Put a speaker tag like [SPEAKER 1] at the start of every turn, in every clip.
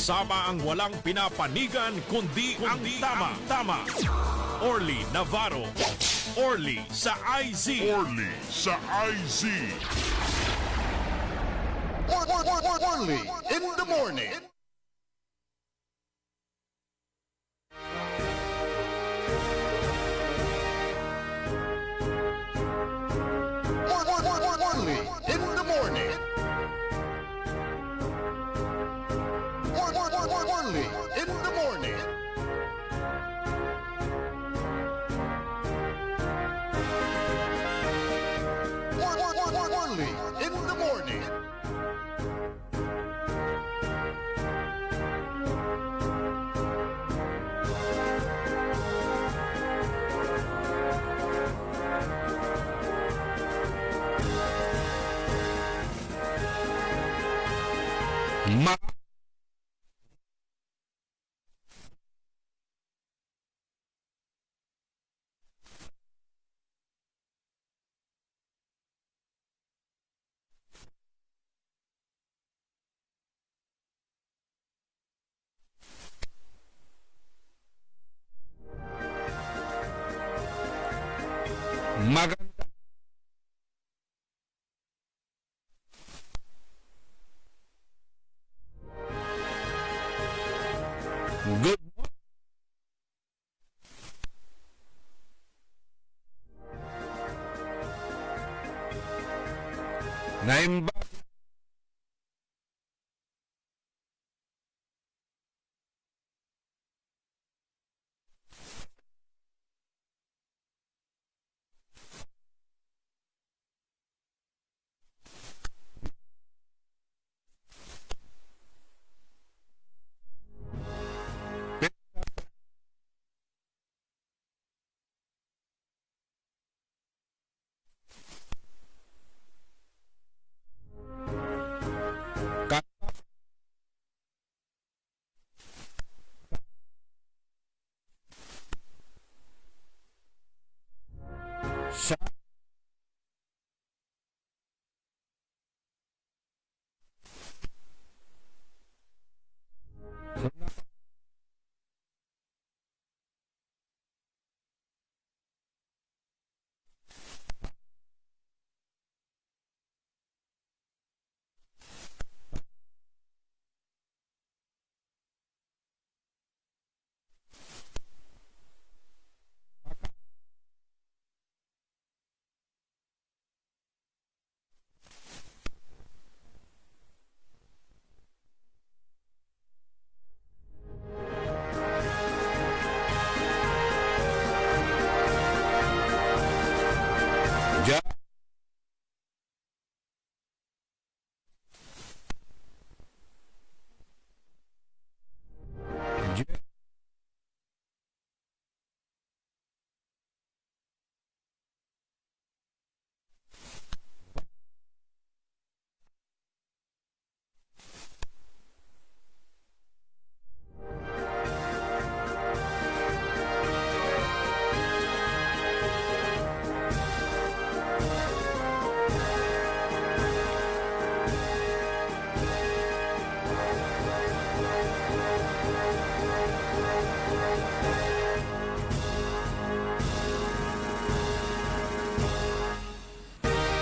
[SPEAKER 1] Kasama ang walang pinapanigan kundi ang tama. Orly Navarro. Orly sa IZ.
[SPEAKER 2] Orly sa IZ.
[SPEAKER 3] Orly in the morning. Orly in the morning. Orly in the morning. Orly in the morning.
[SPEAKER 4] Maganda. Good morning. Naimba. Sa ja. Je-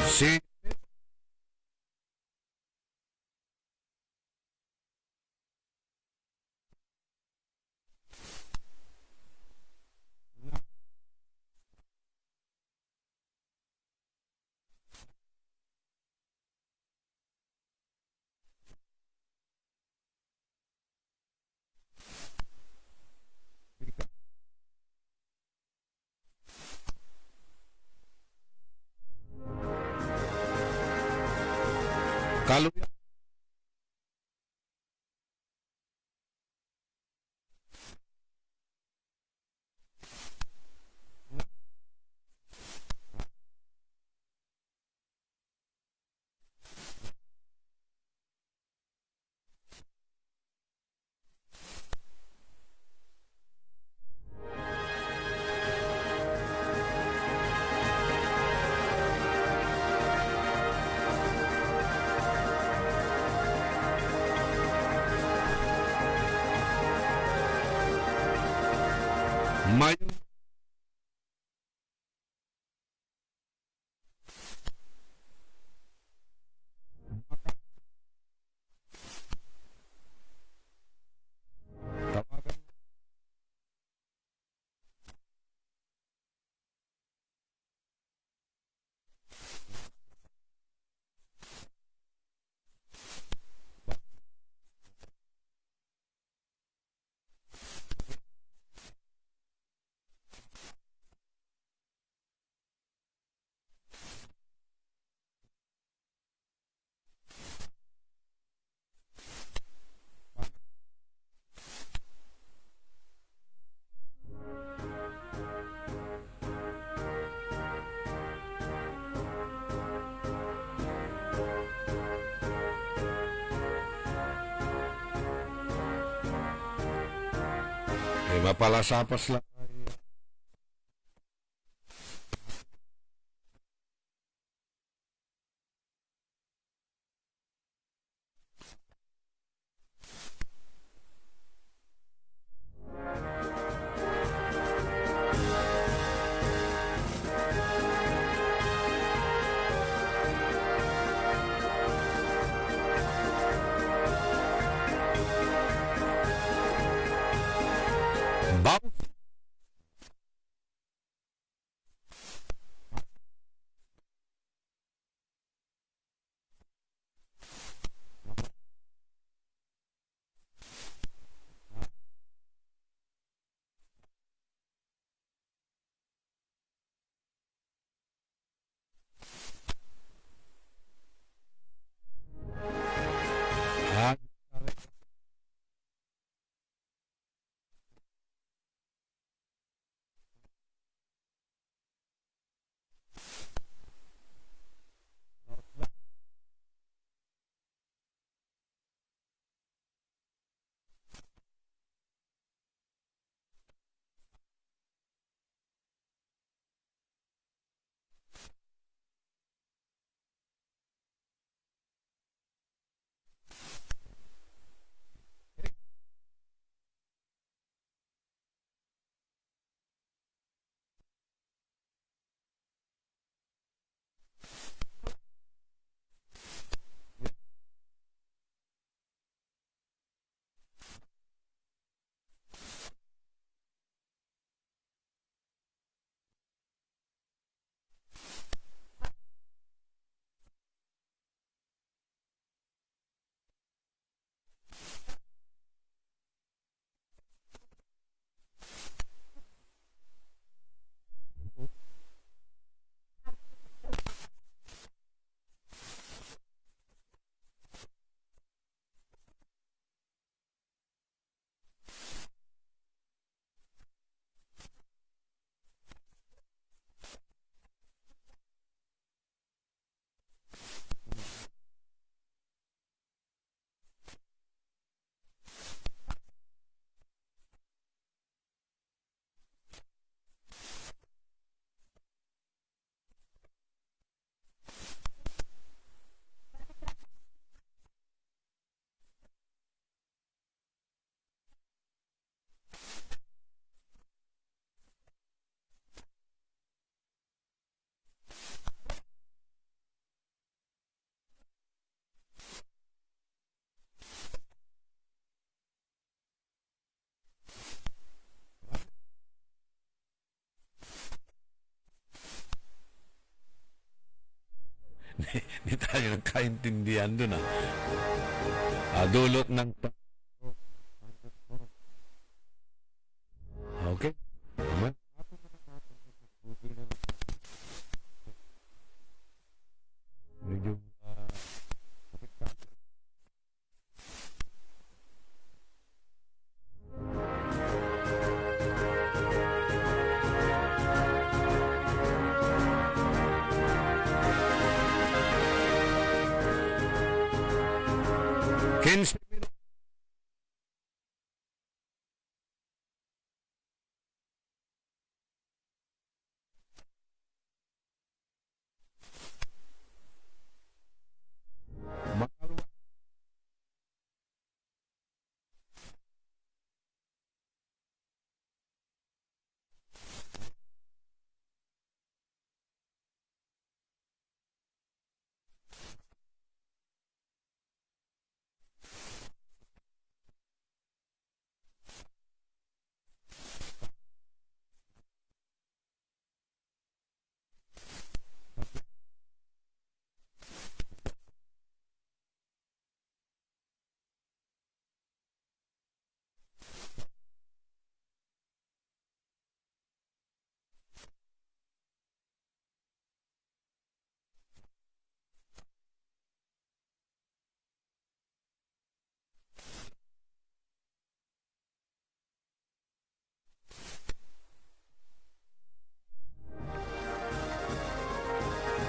[SPEAKER 4] Si May tawagan mapalasapas lang. Bounce. Ah, Di tayo nagkaintindihan dun dulot ng okay. Tama. Medyo Kins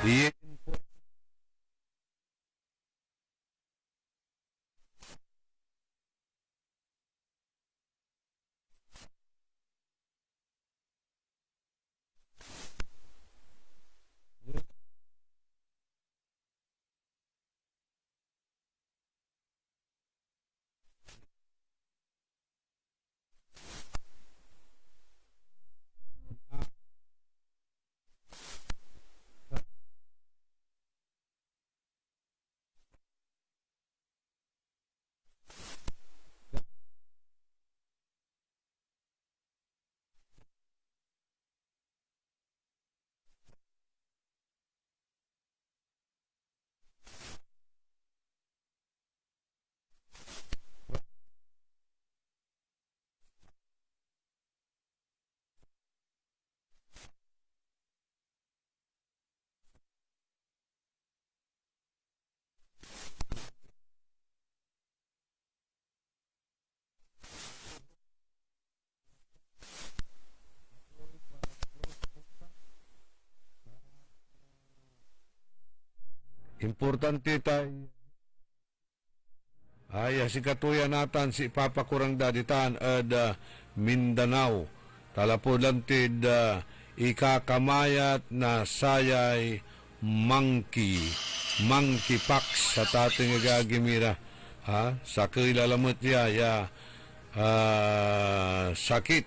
[SPEAKER 4] Iyan importante tayo. Ay, si katuya natan si papakurang daditan ad Mindanao. Talapodantid ikakamayat na sayay monkeypox sa tating gagimira. Ha? Sa kilalamot ya sakit.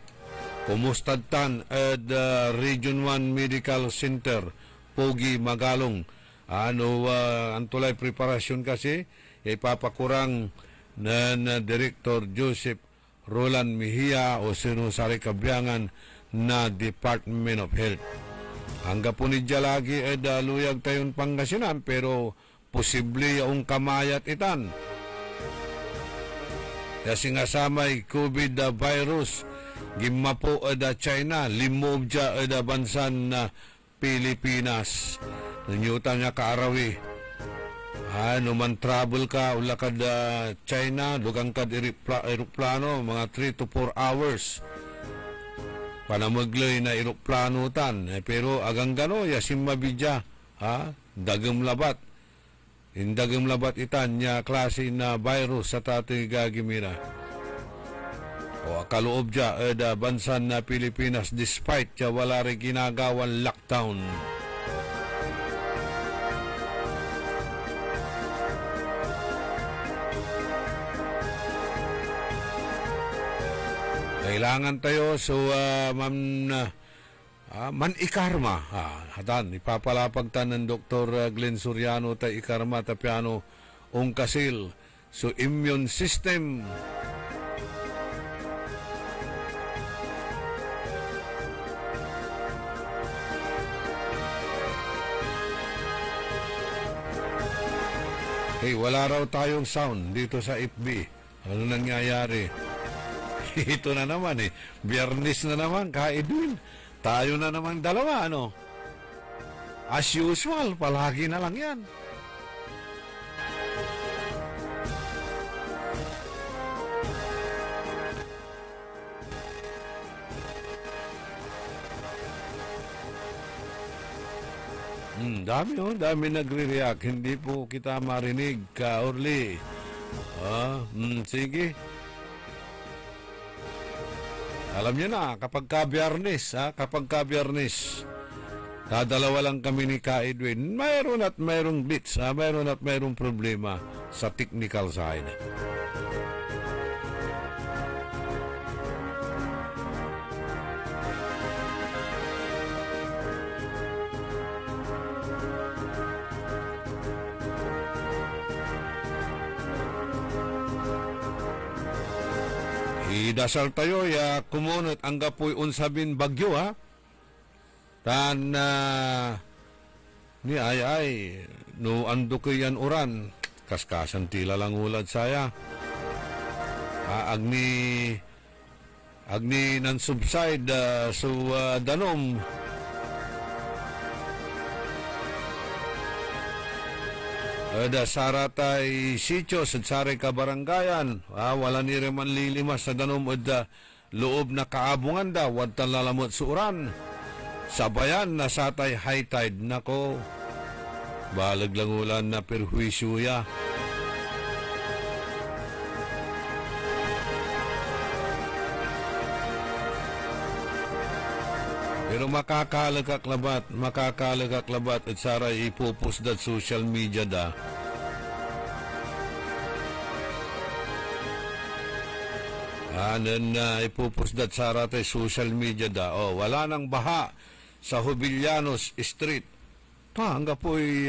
[SPEAKER 4] Kumustadtan ad Region 1 Medical Center, Pogi, Magalong. Antulay preparasyon kasi ipapakurang na Director Joseph Roland Mejia o sinusari kabiyangan na Department of Health. Hangga po ni lagi luyag tayon Pangasinan pero posible yung kamayat itan. Kasi nga samay COVID virus gimma po China limog dya bansan na Pilipinas. Nanyutan niya kaarawi. Man travel ka, ula ka China, dugang ka aeroplano, mga 3 to 4 hours. Panamaglay na aeroplano tan. Pero agang gano, yasim mabidya. Dagam labat. Indagam labat itan niya klase na virus sa tatay gagimira. O kaloob dya, bansan na Pilipinas despite ya wala rin ginagawan lockdown. Kailangan tayo so man ikarma. Hatan ipapalapagtan ng Dr. Glenn Soriano ta ikarma ta piano ong kasil so immune system. Hey, wala raw tayong sound dito sa FB. Ano nangyayari? Ito na naman Biyernes na naman, Ka-Edwin. Tayo na naman dalawa, ano? As usual, palagi na lang yan. Dami nagre-react. Hindi po kita marinig, Ka-Orly. Sige. Alam niyo na, kapag ka-Biyernes, dadalawa lang kami ni Ka-Edwin, mayroong glitch, mayroong problema sa technical side. Idasal tayo kumunot ang gapoy unsabin bagyo tan ni ay no ando ko yan uran kaskasan tila lang ulad saya agni nan subside danom da saratay sityo sa sari kabarangayan. Wala ni reman lilimas sa danom loob na kaabungan da. Wad talalamot suuran. Sabayan na satay high tide. Nako, Balag lang ulan na perwisyo ya. Pero makakalagaklabat at sara ipupus dat social media da. Anan na ipupus dat sara tay social media da. Oh, wala nang baha sa Jovellanos Street. Hangga po'y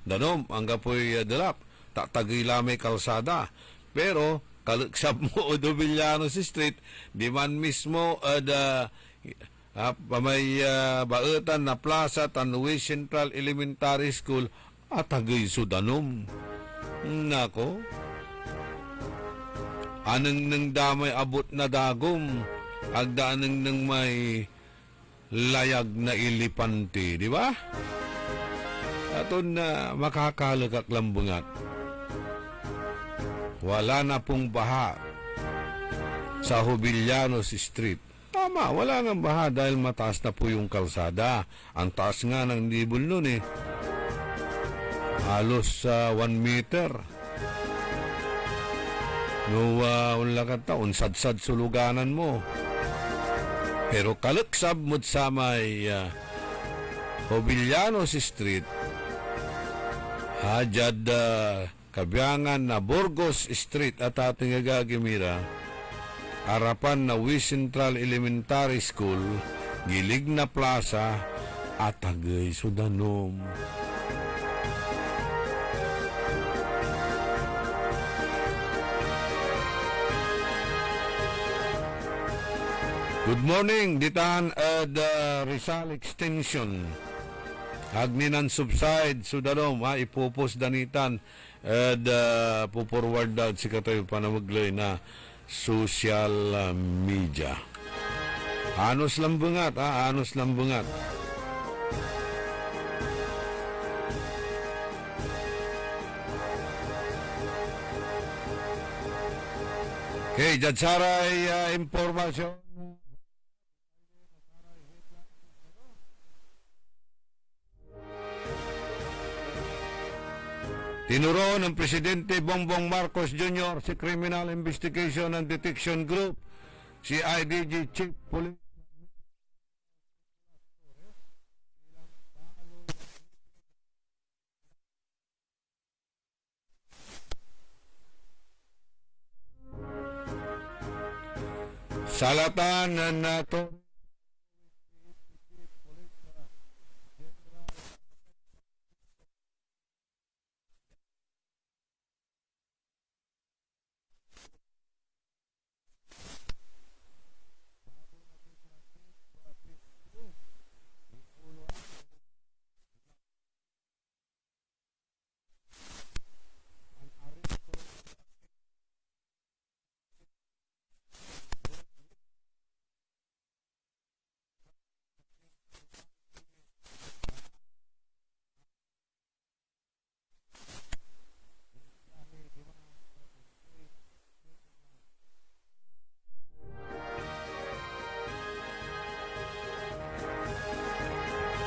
[SPEAKER 4] danom, hangga po'y dalap. Tatagila may kalsada. Pero, kalaksab mo o Jovellanos Street, di man mismo may baetan na plaza Tanwi Central Elementary School at tagay sudanom. Nako. Anang nang damay abot na dagom, agdaanang nang may layag na ilipante, di ba? Aton na makakalagak lambungat. Wala na pong baha sa Jovellanos Street. Tama, wala nang baha dahil mataas na po yung kalsada. Ang taas nga ng nibol nun eh. Halos 1 meter. No, unsad-sad suluganan mo. Pero kalaksab mo't sa may Jovellanos Street, hajad kabiyangan na Burgos Street at ating agagimira, harapan na West Central Elementary School, gilig na plaza, at agay sudanom. Good morning, ditan at Rizal Extension. Agninan subside, sudanom, ipupos danitan at puporward daw si katoy panamaglay na social media. Anos lambungat, anos lambungat. Okay, Jadsaray impormasyon. Tinuro ng Presidente Bongbong Marcos Jr. si Criminal Investigation and Detection Group, si IDG Chief Police Salatan na nato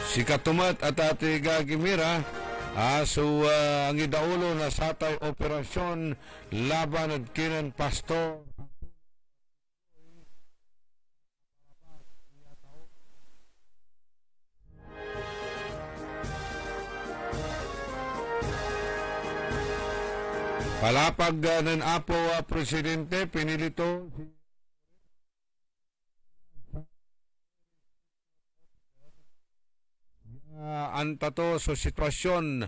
[SPEAKER 4] si Katumat at ati Gagimira, ang idaulo na satay operasyon laban at kinan pastor. Palapag ng apo presidente, pinilito antato sa sitwasyon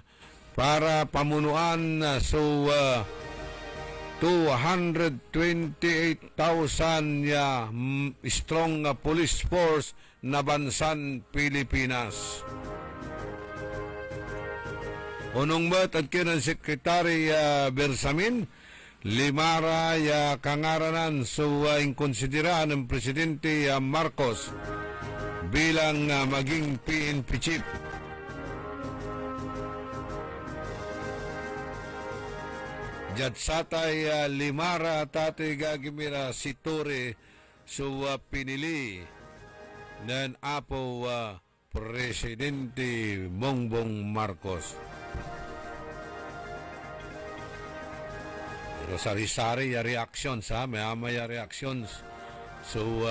[SPEAKER 4] para pamunuan so 228,000 strong police force na bansan Pilipinas. Unong mat at kinan Secretary Bersamin, limara kangaranan so inkonsidera ng Presidente Marcos bilang maging PNP chief. Jadsatay limara tate Gagimira si Tore so pinili ng apo Presidente Bongbong Marcos. Pero sari-sari ya reactions ha, maya reactions. So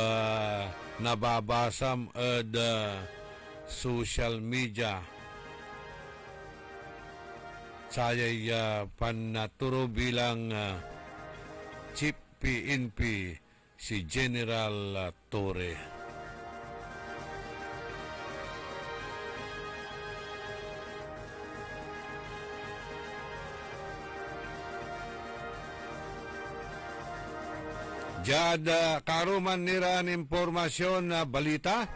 [SPEAKER 4] nababasam social media. Sayay panaturo bilang Chief PNP si General Torre. Jada karuman niran impormasyon na balita.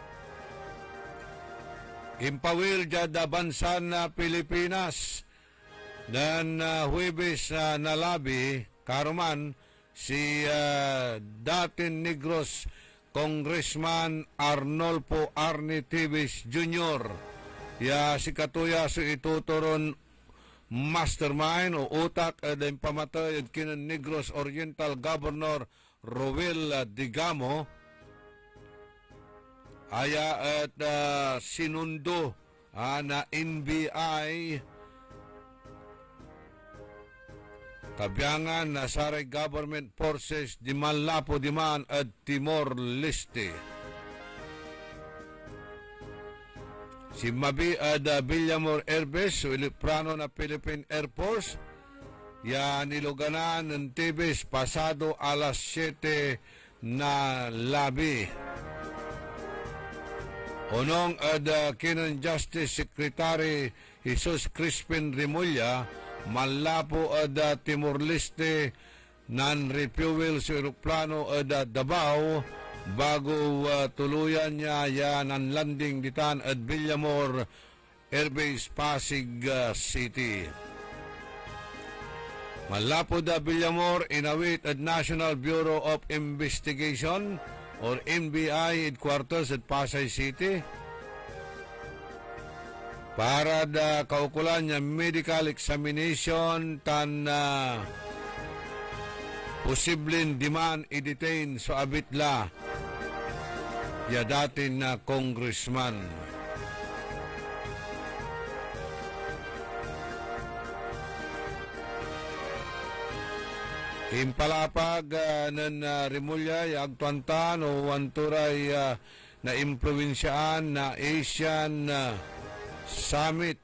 [SPEAKER 4] Impawil jada bansa na Pilipinas. Dan Huwebes na labi karuman si dating Negros Congressman Arnolfo Arnie Tibes Jr. Ya si katuya so ituturon mastermind o utak din pamatay at kinan Negros Oriental Governor Roel Digamo aya at sinundo na NBI kabiyangan na saray government forces di Manlapo diman at Timor-Leste. Si Mabi Villamor Herbes, Iliprano na Philippine Air Force, ya niluganan ng Tibes pasado alas 7 na labi. Onong kinan Justice Secretary Jesus Crispin Remulla, Manlapo Timor-Leste, non-refuel sa aeroplano Davao, bago tuluyan niya yan ang landing ditan at Villamor Airbase Pasig City. Malapod Villamor inawit at National Bureau of Investigation or NBI headquarters at Pasay City para kaukulan niya medical examination tan posibleng demand i-detain sa abitla ya dating na congressman. Impalapag ng Remulla agtuantan o wanturay na impluensyaan na Asian Summit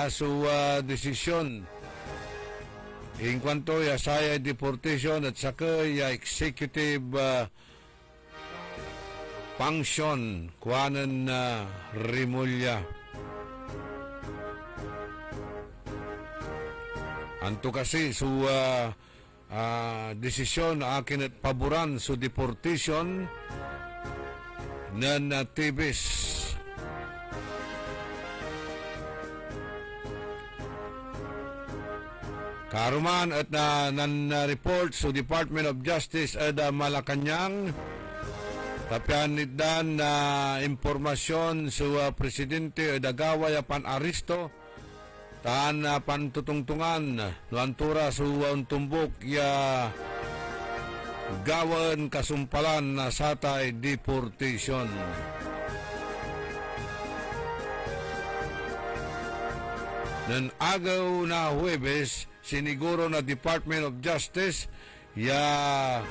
[SPEAKER 4] so desisyon in kwanto ya saya deportation at saka ya executive function kuanan Remulla. Anto kasi so desisyon na akin at paboran sa deportation ng Tibes. Karuman at report sa Department of Justice at Malacanang tapian nidan na impormasyon sa presidente Dagaway pan Aristo taan pantutungtungan nuantura suwan tumbok ya gawan kasumpalan na satay deportation. Nan agaw na Huwebes siniguro na Department of Justice ya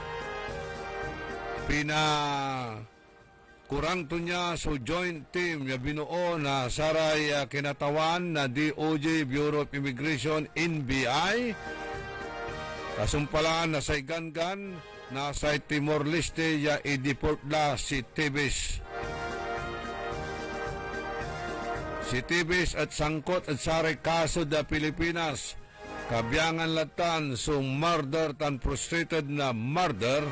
[SPEAKER 4] kurangto niya so joint team ya binuo na saray kinatawan na DOJ, Bureau of Immigration, NBI kasumpalan na sa Igangan na sa Timor-Leste ya i-deport na si Tibes. Si Tibes at sangkot at saray kaso da Pilipinas kabiyangan latan so murder tan frustrated na murder.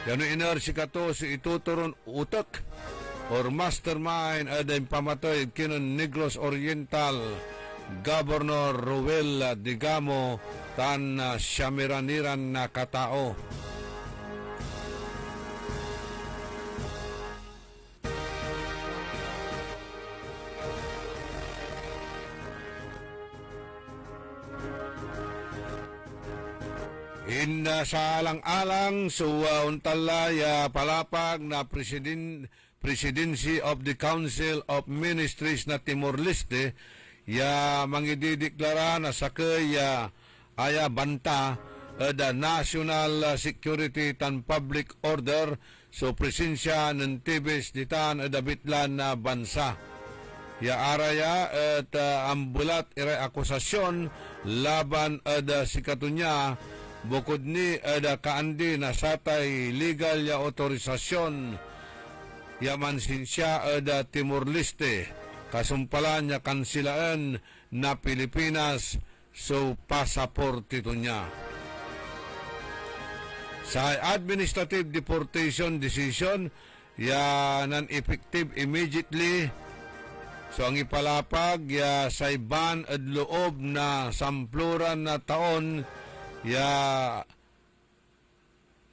[SPEAKER 4] Kano inersi ka to si ituturon utak or mastermind aday pamatay kinon Negros Oriental Governor Roel Digamo tan syamiraniran na katao. Sa alang-alang untalay palapag na Presidency of the Council of Ministries na Timor-Leste ya mangidideklara na sakay aya banta da national security tan public order so presensya ng Tibes ditan da bitlan na bansa. Ya araya at ambulat ira akusasyon laban da sikatunya bukod ni da kaandi na satay legal ya otorisasyon ya mansinsya da Timor-Leste kasumpalan ya kansilaan na Pilipinas so pasaporte ito niya. Sa administrative deportation decision, ya non-effective immediately. So ang ipalapag, ya sa iban at loob na sampluran na taon, ya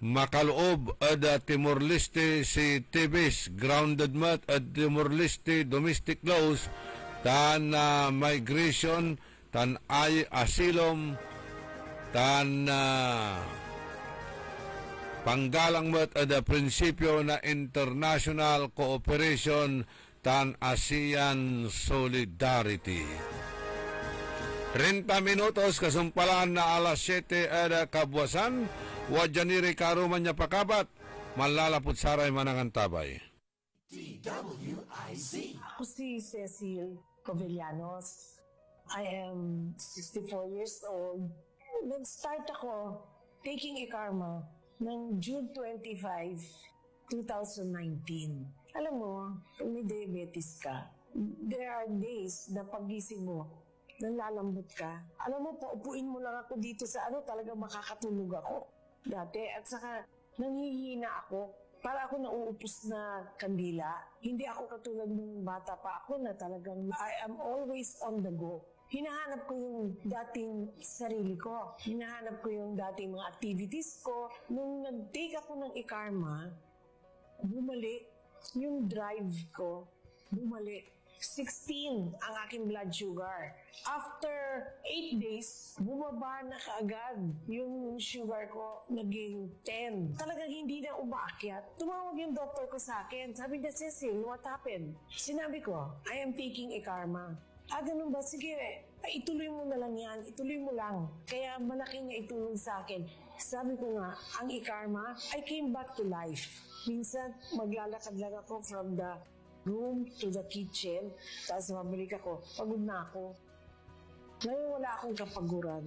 [SPEAKER 4] makaloob at Timor-Leste si Tibes, grounded mat at Timor-Leste domestic laws, tan migration, tan asylum, tan panggalang mat ada prinsipyo na international cooperation tan ASEAN solidarity. 30 minutos kasumpalan na alas 7 ada kabuasan wajaniri karuman niya pakabat malalapot saray manangan tabay.
[SPEAKER 5] Ako si Cecil Covellanos. I am 64 years old. Nag-start ako taking e-karma ng June 25, 2019. Alam mo, kung may diabetes ka, there are days na pagising mo, nalalambot ka. Alam mo, paupuin mo lang ako dito sa talaga makakatulog ako dati. At saka, nanghihina ako. Para ako nauupos na kandila. Hindi ako katulad ng bata pa ako na talagang I am always on the go. Hinahanap ko yung dating sarili ko. Hinahanap ko yung dating mga activities ko. Nung nag-take ako ng e-karma, bumalik yung drive ko. Bumalik. 16 ang aking blood sugar. After 8 days, bumaba na kaagad yung sugar ko, naging 10. Talagang hindi na umaakyat. Tumawag yung doctor ko sa akin. Sabi niya, Cecil, what happened? Sinabi ko, I am taking e-karma. Ganun ba? Sige, ituloy mo na lang yan. Ituloy mo lang. Kaya malaki niya itulong sa akin. Sabi ko nga, ang e-karma, I came back to life. Minsan, maglalakad lang ako from the room to the kitchen. Tapos mabalik ako. Pagod na ako. Ngayon wala akong kapaguran.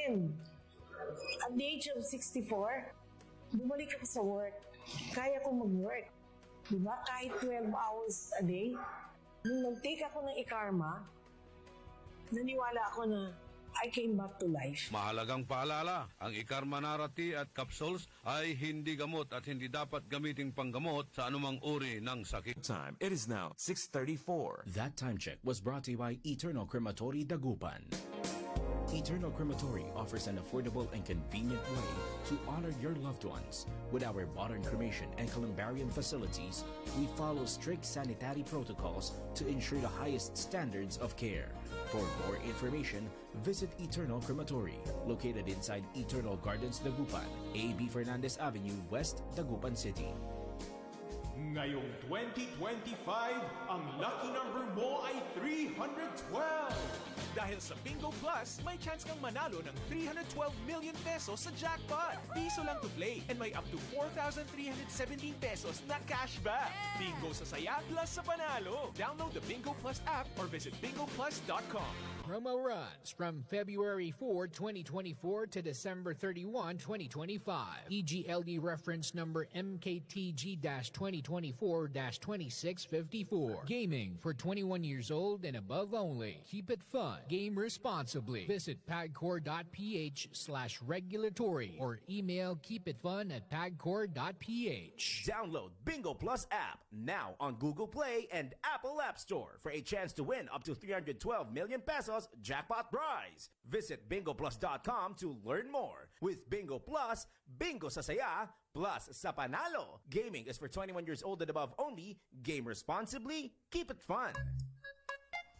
[SPEAKER 5] And at the age of 64, bumalik ako sa work. Kaya kong mag-work. Diba? Kahit 12 hours a day. Nung nag-take ako ng e-karma, naniwala ako na I came back to life.
[SPEAKER 4] Mahalagang paalala, ang e-karma narati at capsules ay hindi gamot at hindi dapat gamiting panggamot sa anumang uri ng sakit.
[SPEAKER 6] Time. It is now 6:34.
[SPEAKER 7] That time check was brought to you by Eternal Crematory Dagupan. Eternal Crematory offers an affordable and convenient way to honor your loved ones. With our modern cremation and columbarium facilities, we follow strict sanitary protocols to ensure the highest standards of care. For more information, visit Eternal Crematory, located inside Eternal Gardens, Dagupan, A.B. Fernandez Avenue, West, Dagupan City.
[SPEAKER 8] Ngayong 2025, ang lucky number mo ay 312! Dahil sa Bingo Plus, may chance kang manalo ng 312 million pesos sa jackpot. Piso lang to play and may up to 4,317 pesos na cashback. Bingo sa saya plus sa panalo. Download the Bingo Plus app or visit bingoplus.com.
[SPEAKER 9] Promo runs from February 4, 2024 to December 31, 2025. EGLD reference number MKTG-2024-2654. Gaming for 21 years old and above only. Keep it fun. Game responsibly. Visit pagcor.ph/regulatory or email keepitfun@pagcor.ph.
[SPEAKER 7] Download Bingo Plus app now on Google Play and Apple App Store for a chance to win up to 312 million pesos jackpot prize. Visit bingoplus.com to learn more. With Bingo Plus, bingo sa saya, plus sa panalo. Gaming is for 21 years old and above only. Game responsibly. Keep it fun.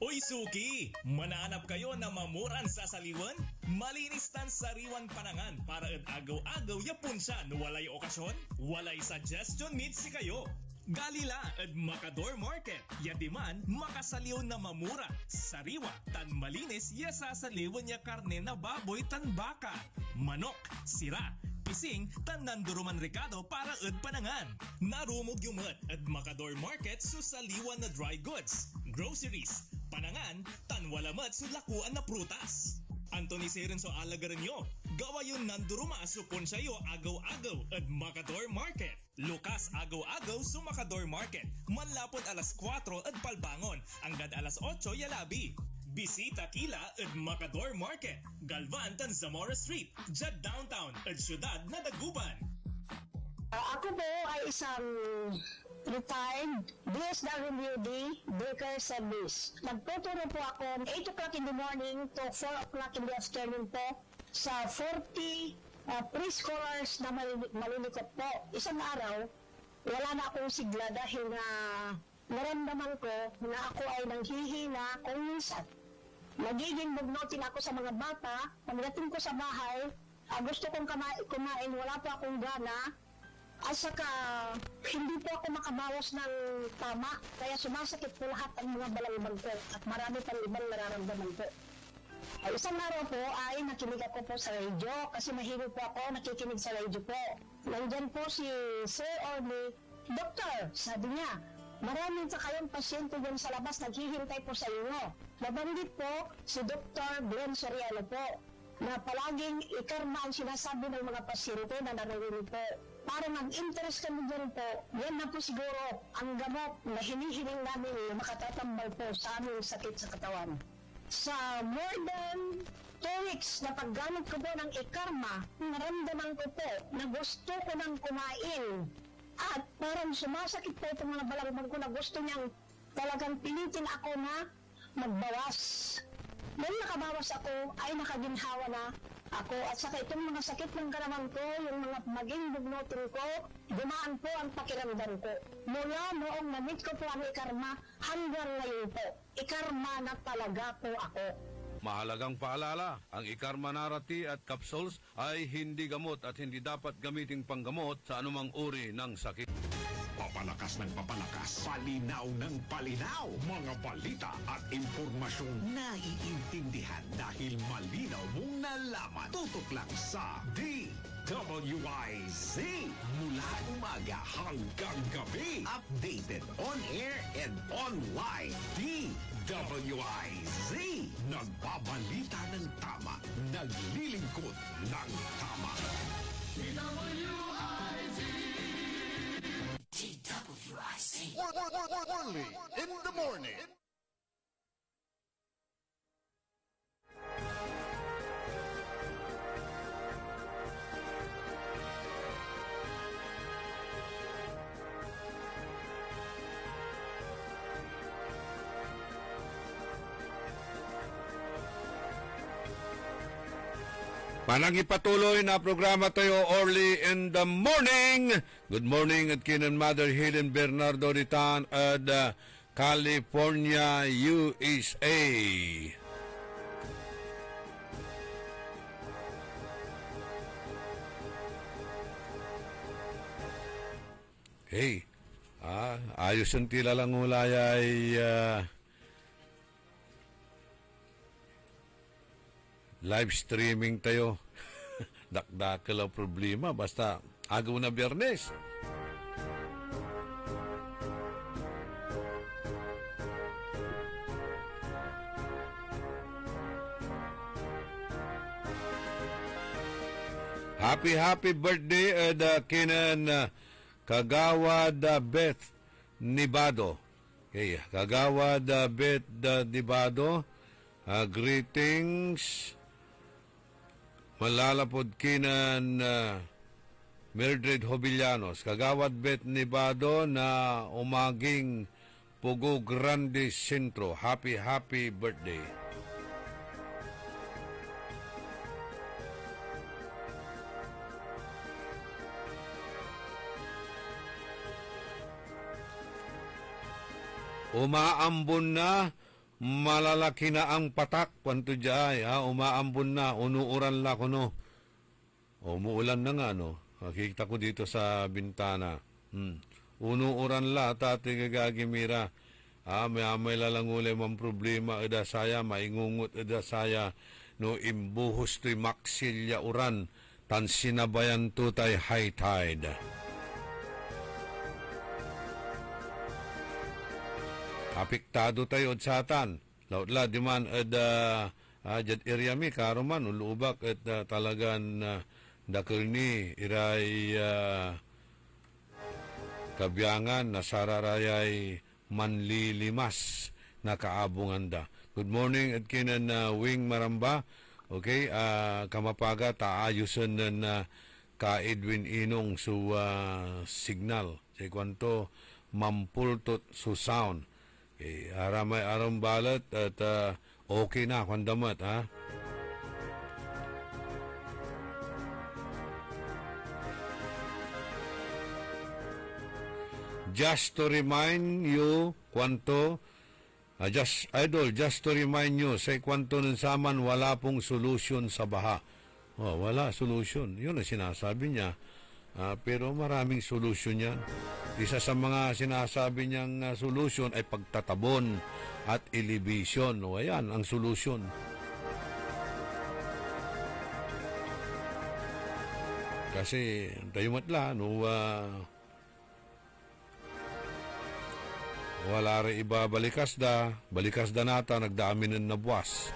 [SPEAKER 10] Uy Suki! Manaanap kayo na mamuran sa saliwan? Malinis tan sariwan panangan para at agaw-agaw yapon siya no walay okasyon? Walay suggestion meets si kayo. Galila at Macador Market. Yadiman, makasaliw na mamura. Sariwa, tan malinis, yasa saliwan niya karne na baboy tan baka. Manok, sira, pising, tan nanduruman rekado para ud panangan. Narumog yumot at Macador Market susaliwan na dry goods, groceries, panangan, tan walamat sulakuan na prutas. Anthony Seren so alagaran nyo. Gawa yun nanduruma supon sa'yo agaw-agaw at Macador Market. Lukas agaw-agaw sa Macador Market. Manlapod alas 4 at palbangon. Hanggang alas 8 yalabi. Bisita kila at Macador Market. Galvan tan Zamora Street. Jad downtown at syudad na Dagupan.
[SPEAKER 5] Ako po ay isang retired DSWD Baker Service. Nagtuturo po ako 8 o'clock in the morning to 4 o'clock in the afternoon po sa 40 preschoolers na malilikot po. Isang araw, wala na akong sigla dahil na naramdaman ko na ako ay nanghihina kung minsan. Nagiging bugnutin ako sa mga bata. Pagdating ko sa bahay, gusto kong kumain, wala pa akong gana. At saka, hindi po ako makabawas ng tama. Kaya sumasakit po lahat ang mga balangban ko. At marami pang ibang nararamdaman po. Isang araw po ay nakinig ako po sa radio. Kasi mahilig po ako nakikinig sa radio po. Nandyan po si Sir Orly. Doktor, sabi niya, maraming sa kayong pasyente dyan sa labas naghihintay po sa inyo. Nabanggit po si Dr. Glenn Soriano po na palaging ikarma ang sinasabi ng mga pasyente na narinig po. Para mag-interest kami dyan po, yan na po siguro ang gamot na hinihiling namin makatatambal po sa aming sakit sa katawan. Sa more than 2 weeks na paggamit ko po ng ikarma, naramdaman ko po na gusto ko nang kumain. At parang sumasakit po itong mga balangban ko na gusto niyang talagang pilitin ako na magbawas. Nung nakabawas ako, ay nakaginhawa na ako. At saka itong mga sakit ng katawan ko, yung mga maging bugnutin ko, gumaan po ang pakiramdam ko. Mula noong na-meet ko po ang ikarma, hanggang ngayon po, ikarma na talaga po ako.
[SPEAKER 4] Mahalagang paalala, ang Ikarma Narati at capsules ay hindi gamot at hindi dapat gamiting panggamot sa anumang uri ng sakit.
[SPEAKER 8] Papalakas ng papalakas, palinaw ng palinaw, mga balita at impormasyong naiintindihan dahil malinaw mong nalaman. Tutok lang sa DWIZ. Mula umaga hanggang gabi, updated on air and online. DWIZ. Nagbabalita ng tama, naglilingkod ng tama.
[SPEAKER 3] Orly in the morning.
[SPEAKER 4] Panagipatuloy na programa tayo early in the morning. Good morning at kinan Mother Helen Bernardo Ritan at California, USA. Hey, ayos yung tila lang ulay ay live streaming tayo. Dakdakal ang problema. Basta agaw na Biyernes. Happy birthday kinan Kagawad Beth Nibado. Okay, Kagawad Beth Nibado. Greetings. Malalapod kinan Mildred Hobillanos, Kagawad Bet Nibado na umaging Pugo Grande Centro. Happy birthday. Umaambon na, malalaki na ang patak. Kwanto dyan, umaambon na, unuuran la ko no. Umuulan na nga no. Nakikita ko dito sa bintana. uno oran la tati gagimira. May lalang uli mang problema eda saya, maingungot eda saya, no imbuhos to'y maksilya uran, tan sinabayan to tay high tide. Apektado tayo od satan. Lautla di man eda jad area mi karuman ulubak at talagan dakil ni iray kabyangan na sararayay manlilimas na kaabungan da. Good morning at kinan Wing Maramba. Okay, kamapaga taayusan na ka Edwin Inong su signal. Sa kwanto mampultot su sound. Okay, aramay aram balat at okay na kwandamat ha. Just to remind you, kwanto, just to remind you, sa kwanto ng saman, wala pong solution sa baha. Wala solution. Yun ang sinasabi niya. Pero maraming solution yan. Isa sa mga sinasabi niyang solution ay pagtatabon at elevation. Ayan ang solution. Kasi, tayo matla, wala rin iba balikas da nata, nagdami ng nabuwas.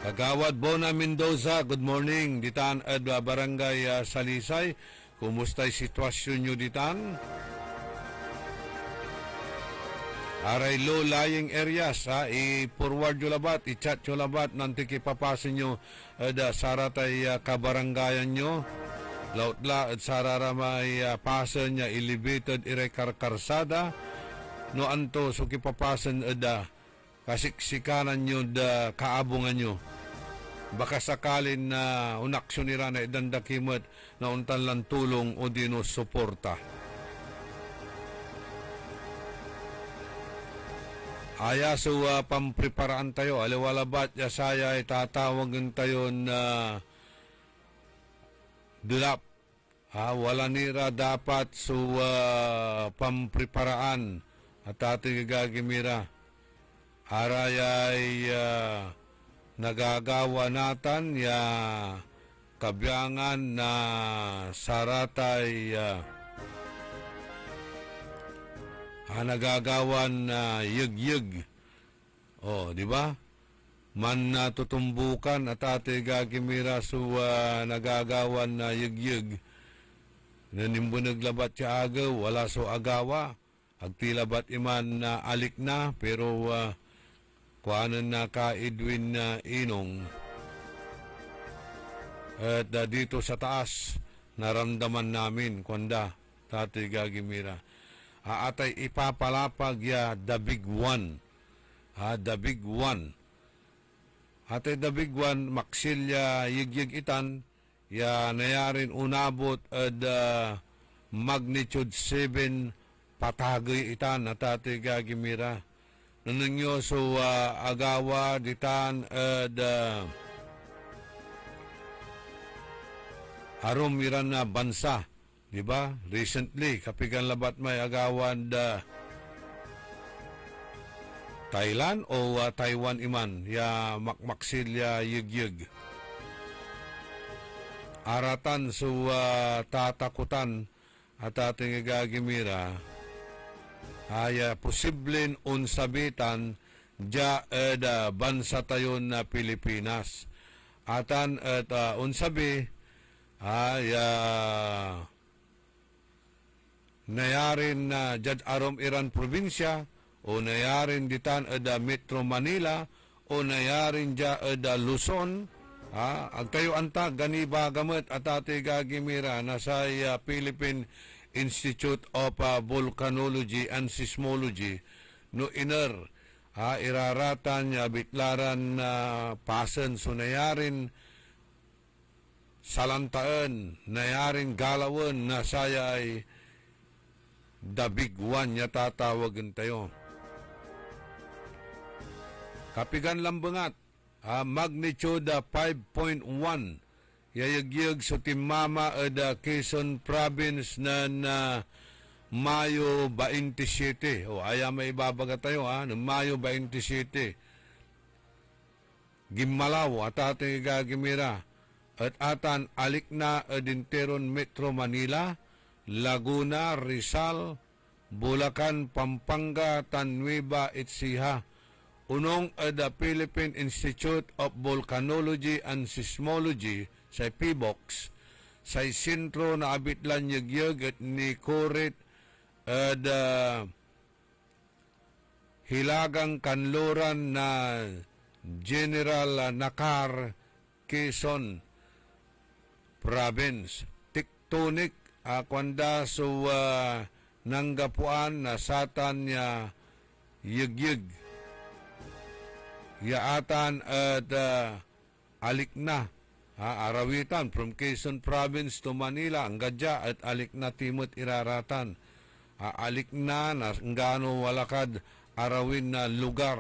[SPEAKER 4] Kagawad Bona Mendoza, good morning. Ditan Barangay Salisay, kumusta'y sitwasyon nyo ditan? Aray low-lying areas, i-forward nyo labat, i-chat nyo labat, nanti kipapasin nyo saratay kabarangayan nyo. Lautla at sarara may pasan niya elevated irekarkarsada no anto so kipapasan ada kasiksikanan nyo da kaabungan nyo baka sakalin na unaksyon nira na idandakimot na untan lang tulong o dino suporta. Aya so pampreparaan tayo aliwalabat ya saya itatawagan tayo na dulap. Wala nira dapat so pampreparaan at ating gagimira. Arayay nagagawa natan ya kabyangan na saratay nagagawan na yug-yug. Di ba? Man na tutumbukan at ate gagimira so nagagawan na yug-yug. Nanimbo naglabat siya agaw, wala so agawa. Agtilabat iman na alik na, pero kuanan na ka Edwin na Inong. At dito sa taas, naramdaman namin, kwanda, tate gagimira. Atay ipapalapag ya the big one. The big one. Atay the big one, maksilya yigyig itan, ya nayarin unabot ad magnitude 7 patagay itan at atay gagimira. Nanunyo so agawa ditan ad arom iran na bansa, di ba? Recently, kapigan labat may agawan Thailand o Taiwan iman ya makmaksilya yug-yug. Aratan so tatakutan at ating gagimira ay posibleng unsabitan ja bansa tayo na Pilipinas. Atan at unsabi ay nayarin na jad arom Iran probinsya o nayarin ditan ada Metro Manila o nayarin ja ada Luzon. Agtayo anta gani bagamet at ate gagimira nasa Philippine Institute of Volcanology and Seismology no iner iraratan bitlaran pasen so nayarin salantaan nayarin galawan na saya ay the big one niya tatawagan tayo. Kapigan lambangat magnitude 5.1 yayagyag so timama da Quezon Province na Mayo 27. O aya may ibabaga tayo no Mayo 27. Gimmalaw at ating gagimira at atan Alikna Adinteron Metro Manila, Laguna, Rizal, Bulacan, Pampanga, Nueva Ecija. Unong the Philippine Institute of Volcanology and Seismology sa PBOX sa sentro na abitlan yagyag at ni Koret hilagang kanluran na General Nakar, Quezon Province. Tectonic kwanda so nanggapuan na satan niya yagyag yaatan at Alikna arawitan from Quezon Province to Manila ang gadya at Alikna timot iraratan Alikna na ngano walakad arawin na lugar.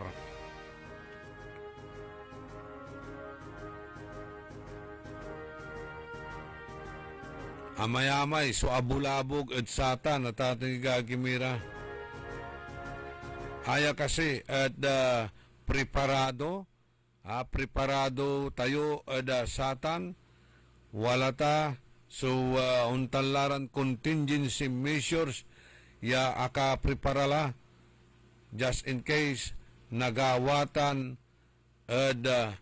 [SPEAKER 4] Amayamay so abulabog at satan at ating gagimira aya kasi at preparado tayo ada satan walata so untalaran contingency measures ya aka preparala just in case nagawatan ada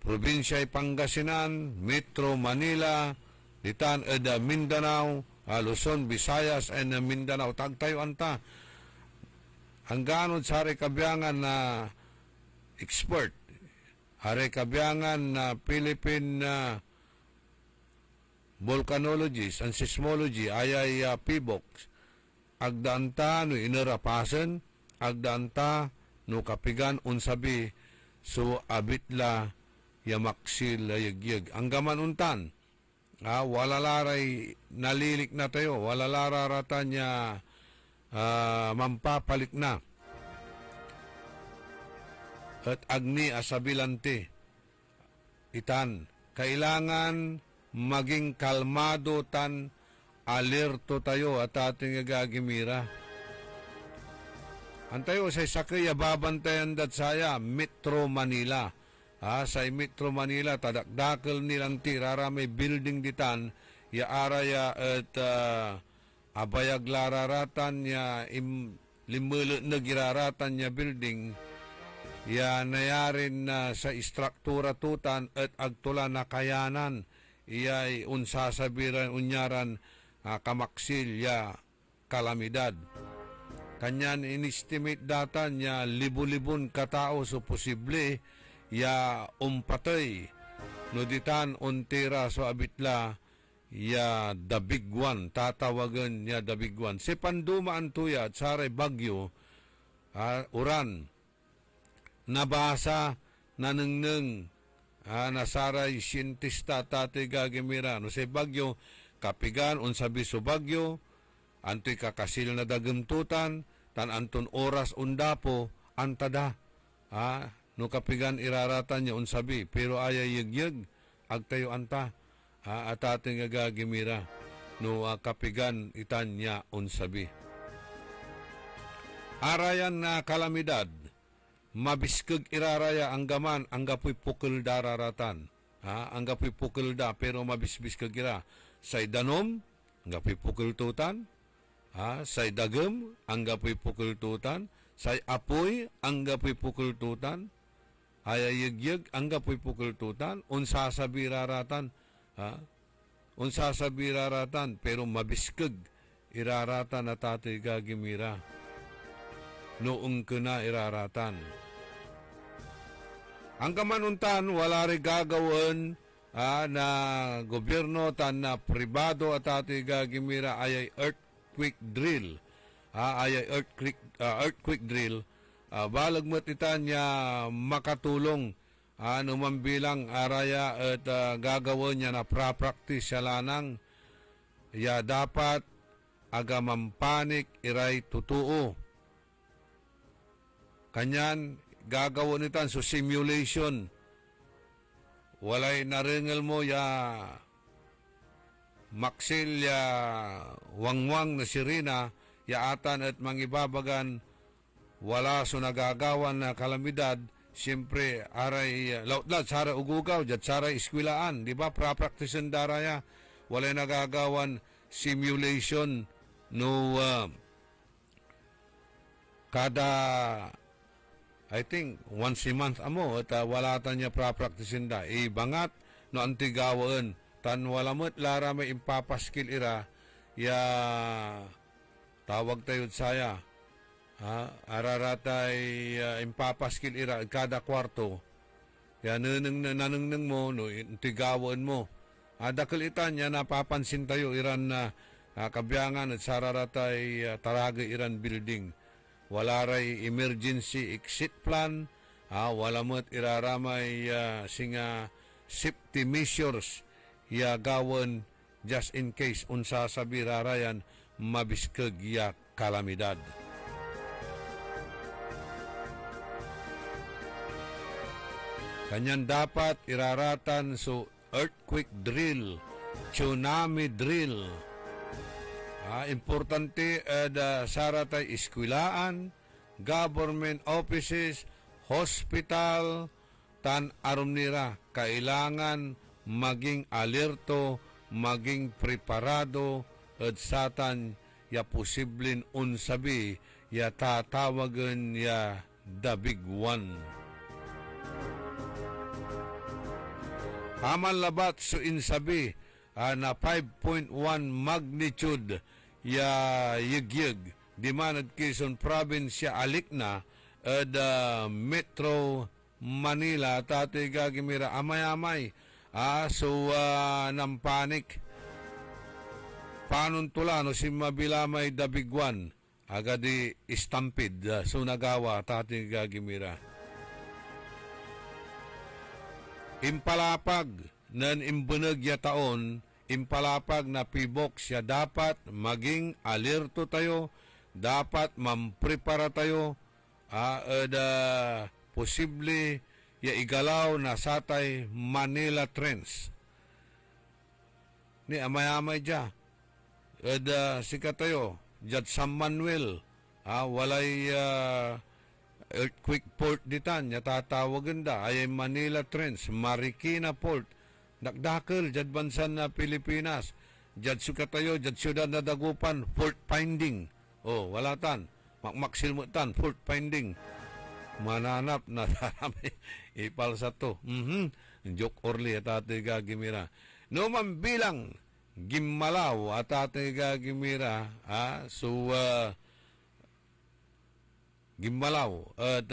[SPEAKER 4] probinsya Pangasinan, Metro Manila, ditan ada Mindanao, Luzon, Visayas and Mindanao tagtayo anta hangganod sa kabiyangan na expert, kabiyangan na Philippine Volcanologists and Seismology, ayay PBOX, agdaanta no inarapasan, agdaanta no kapigan unsabi, so abitla yamaksil yagyag. Ang gaman untan, walalaray nalilik na tayo, walalararatan niya mampapalik na. At agni asabilante itan kailangan maging kalmado tan alerto tayo at ating gagimira antayo sa sakaya babantayan dat saya Metro Manila sa Metro Manila tadakdakal nilang tirara may building ditan ya araya at abayag lararatan ya limulo nagiraratan ya building ya nayarin na sa istruktura tutan at agtula na kayanan iyay unsasabiran unyaran kamaksil ya kalamidad. Kanyan inestimate data niya libu-libon katao so posible ya umpatay no ditan untira so abitla ya the big one tatawagan ya the big one. Si pandumaan tuya at saray bagyo uran nabasa nanengneng nasaray siyentista tate gagimira no sa bagyo kapigan unsabi so bagyo antoy kakasil na dagemtutan tan anton oras undapo antada no kapigan iraratan niya unsabi pero ayay yagyag agtayo anta at ating gagimira no kapigan itan niya unsabi arayan na kalamidad mabiskag iraraya ang gaman ang gapoy pukul dararatan ang gapoy pukul da pero mabisbiskag ira say danom ang gapoy pukul tutan say dagem ang gapoy pukul tutan say apoy ang gapoy pukul tutan ayayagyag ang gapoy pukul tutan unsa sa biraratan pero mabiskag iraratan at ato'y gagimira noong kuna iraratan. Ang kamanuntan, wala rin gagawin na gobyerno tan na pribado at ato'y gagimira ayay earthquake drill. Ayay earthquake drill. Balag mo't itan niya makatulong numambilang araya at gagawin niya na pra-practice siya lanang. Ya dapat agamampanik iray tutuo. Kanyan gagawin nitan so simulation walay naringal mo ya maksil ya wangwang na sirina, ya atan at mangibabagan, wala so nagagawan na kalamidad, siyempre aray lautlad sara ugugaw, jat sara iskwilaan, di ba? Pra-practicean daraya, walay nagagawan simulation no kada I think once a month amo at wala tan niya pra-practicein da ibangat no antigawaan tan walamot lara may impapaskil ira ya tawag tayo saya araratay impapaskil ira kada kwarto ya naneng mo no antigawaan mo dakalitan niya napapansin tayo iran na kabyangan at sararatay taraga iran building. Wala ray emergency exit plan, wala mo't iraramay singa safety measures ya gawon just in case unsa sa birarayan mabiskeg ya kalamidad. Kanyan dapat iraratan so earthquake drill, tsunami drill. Importante saratay iskwilaan, government offices, hospital, tan arum nira kailangan maging alerto, maging preparado at satan ya posibleng unsabi ya tatawagan ya the big one. Haman labat so insabi na 5.1 magnitude ya yigyeg di man Quezon Province ya alikna at Metro Manila tatay gagimira amay-amay so nampanik panuntulano si mabilamay the big one agadi stampede so nagawa tatay gagimira impalapag nan imbeneg ya taon impalapag na pibok siya dapat maging alerto tayo, dapat mamprepara tayo, posible ya igalaw na satay Manila Trends. Ni amay-amay dya, sika tayo, dyan San Manuel, walay earthquake port ditan, tatawagan da, ay Manila Trends, Marikina Port, Dakdakil, jad bansan na Pilipinas, jad sukatayo, jad siyudad na Dagupan, fault finding. Wala tan, makmaksil mo tan, fault finding. Mananap na tarami, ipal sa to. Joke orli at ate gagimira. No man bilang gimmalaw at ate gagimira, gimmalaw at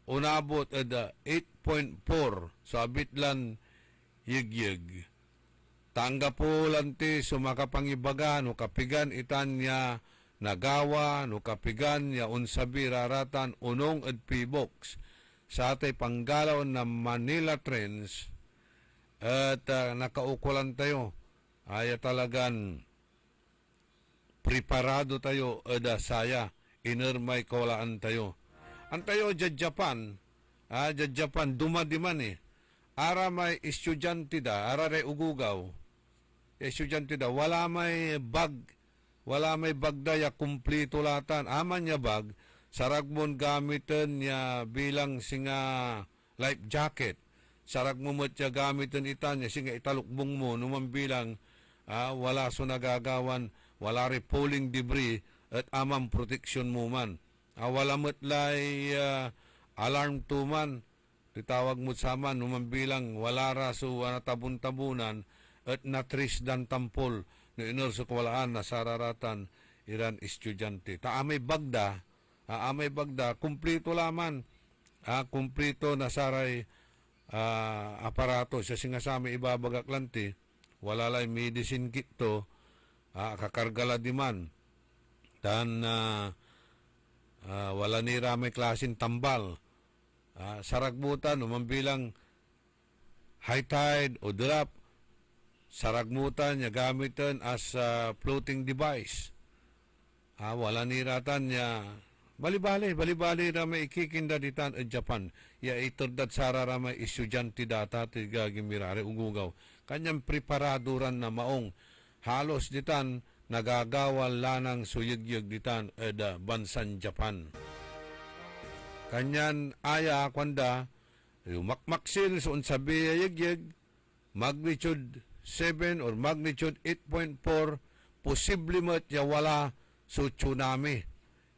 [SPEAKER 4] unabot at 8.4 so abitlan yigyeg. Tangga po lanti sumakapangibaga no kapigan itan niya nagawa no kapigan niya unsabi raratan unong at pibox sa atay panggalaw na Manila Trends at nakaukulan tayo ay talagan preparado tayo ada saya inermay kaulaan tayo. Ang tayo dyan Japan dumadiman ara may estudyante da, ara ray ugugaw. Estudyante da, wala may bag da ya kumplito latan. Aman niya bag, saragmon gamitan niya bilang singa life jacket. Saragmon mo siya gamitan itan niya, singa italukbong mo, numan bilang wala so nagagawan, wala rin falling debris at amang protection mo man. Wala mo't lay alarm to man, titawag mo sa man, bilang wala raso natabun-tabunan at natris dan tampol na inorso kawalaan na sararatan iran estudyante. Amay bagda, kumplito laman, kumplito na saray aparato sa singasami ibabagak lanti, wala lay medicine kit to, kakargala di man, dan wala ni ramay klasin tambal, saragmutan, bilang high tide o drop, saragmutan niya gamitan as floating device. Wala ni ratan niya, bali-bali na may ikikinda ditan at Japan. ya iturdat sararamay estudyante data ti gagimirare ugugaw. Kanyang preparaduran na maong halos ditan nagagawal lanang suyigyag ditan eda bansan Japan. Kanyan aya kwanda makmaksil so unsabi yagyag magnitude 7 or magnitude 8.4 posible mat ya wala so tsunami.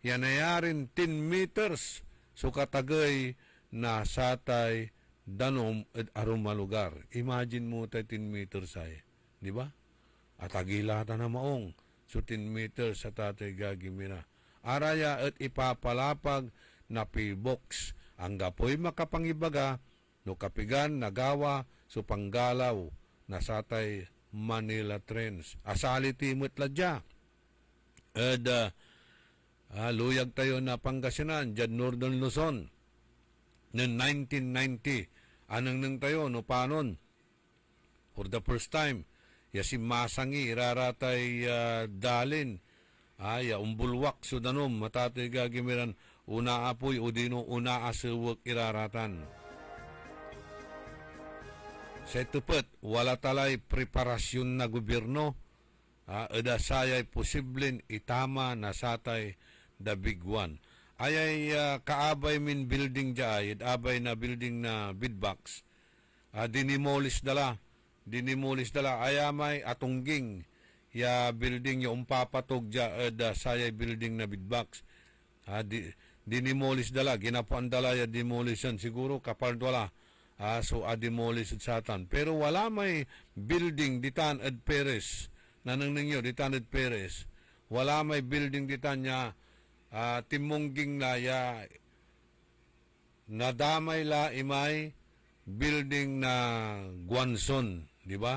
[SPEAKER 4] Yan nayarin 10 meters so katagay na satay danom at aruma lugar. Imagine mo tayo 10 meters ay, di ba? At agilata na maong so 10 meters sa tatay gagimira. Araya at ipapalapag na P-box. Ang gapoy makapangibaga no kapigan nagawa so panggalaw na satay Manila Trends. Asali timot ladya. Luyag tayo na Pangasinan, dyan Northern Luzon. Noong 1990, anang nang tayo, no panon. For the first time, si Masangi, iraratay dalin. Umbulwak, sudanom, matatay gagimiran, una apoy, udino, una asawag, iraratan. Sa itupat, wala talay preparasyon na gobyerno. Eda sayay posibleng itama na satay the big one. Ayay kaabay min building dyan, abay na building na bidbox. Dinimolis dala. Ayamay atungging ya building yung umpapatog dyan, sayay building na bidbox. Dinimolis dala. Ginapuan dala ya demolition. Siguro kapal wala. So demolish at satan. Pero wala may building ditan at Perez. Nanang ninyo, ditan at Perez. Wala may building ditan niya. Timungging na ya nadamay la imay building na Guanson. Di ba?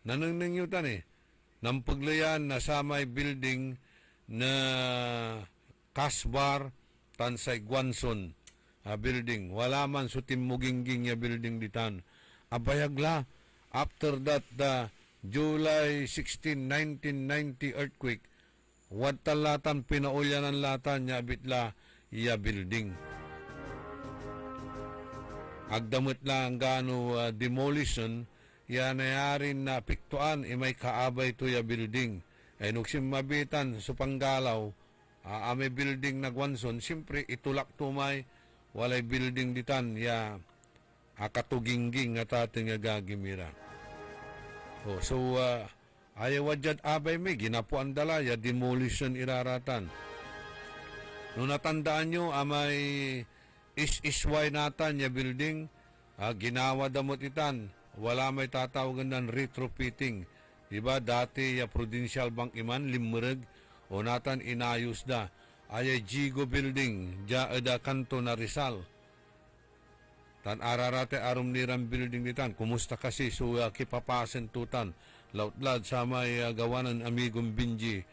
[SPEAKER 4] Nanang ninyo tan Nampaglayan na sa may building na Kasbar tansay Guanson. Building. Wala man so timugingging ya building ditan. Abayagla. After that, the July 16, 1990 earthquake, watalatan pinaulyanan latan ya bitla ya building. Agdamot lang gano demolition, ya nayarin na piktuan, may kaabay to ya building. Nuksim mabitan so panggalaw, may building na Guanson, siyempre itulak tumay, walay building ditan ya akatugingging at ating gagimira. So ayaw wadyad abay may ginapuan dala ya demolition iraratan. Nung natandaan nyo amay is-isway natan ya building, ginawa damot itan, wala may tatawagan ng retrofitting. Diba dati ya Prudential Bank iman limurag o natan inayos da. Ay Jigo Building, da kanto na Rizal. Tan ararate arum niram building ditan. Kumusta kasi so kipapasen tutan. Lautlad sa may gawanan amigong Binji,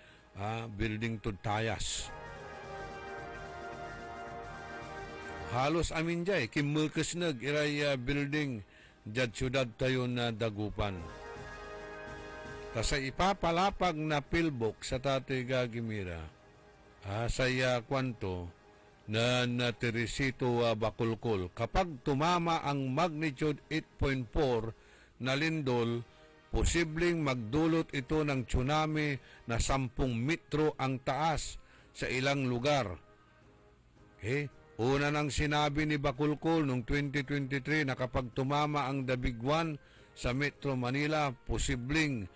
[SPEAKER 4] building to Tayas. Halos amin jay, kimulkas nag iray building jad syudad tayo na Dagupan. Kasi ipapalapag na pilbok sa tatay gagimira. Saya kwanto na Teresito Bacolcol. Kapag tumama ang magnitude 8.4 na lindol, posibleng magdulot ito ng tsunami na 10 metro ang taas sa ilang lugar. Una nang sinabi ni Bacolcol noong 2023 na kapag tumama ang The Big One sa Metro Manila, posibleng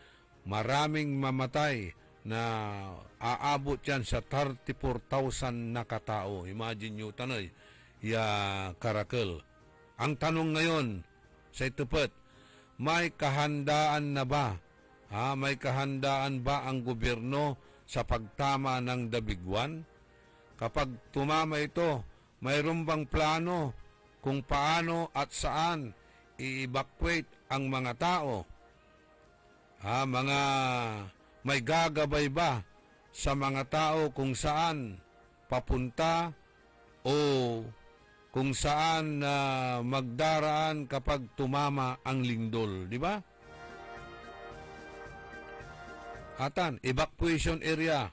[SPEAKER 4] maraming mamatay na aabot yan sa 34,000 na katao. Imagine nyo, tanay, ya Karakal. Ang tanong ngayon sa itupat, may kahandaan na ba? May kahandaan ba ang gobyerno sa pagtama ng The Big One? Kapag tumama ito, mayroon bang plano kung paano at saan i-evacuate ang mga tao? May gagabay ba sa mga tao kung saan papunta o kung saan magdaraan kapag tumama ang lindol, di ba? Atan, evacuation area.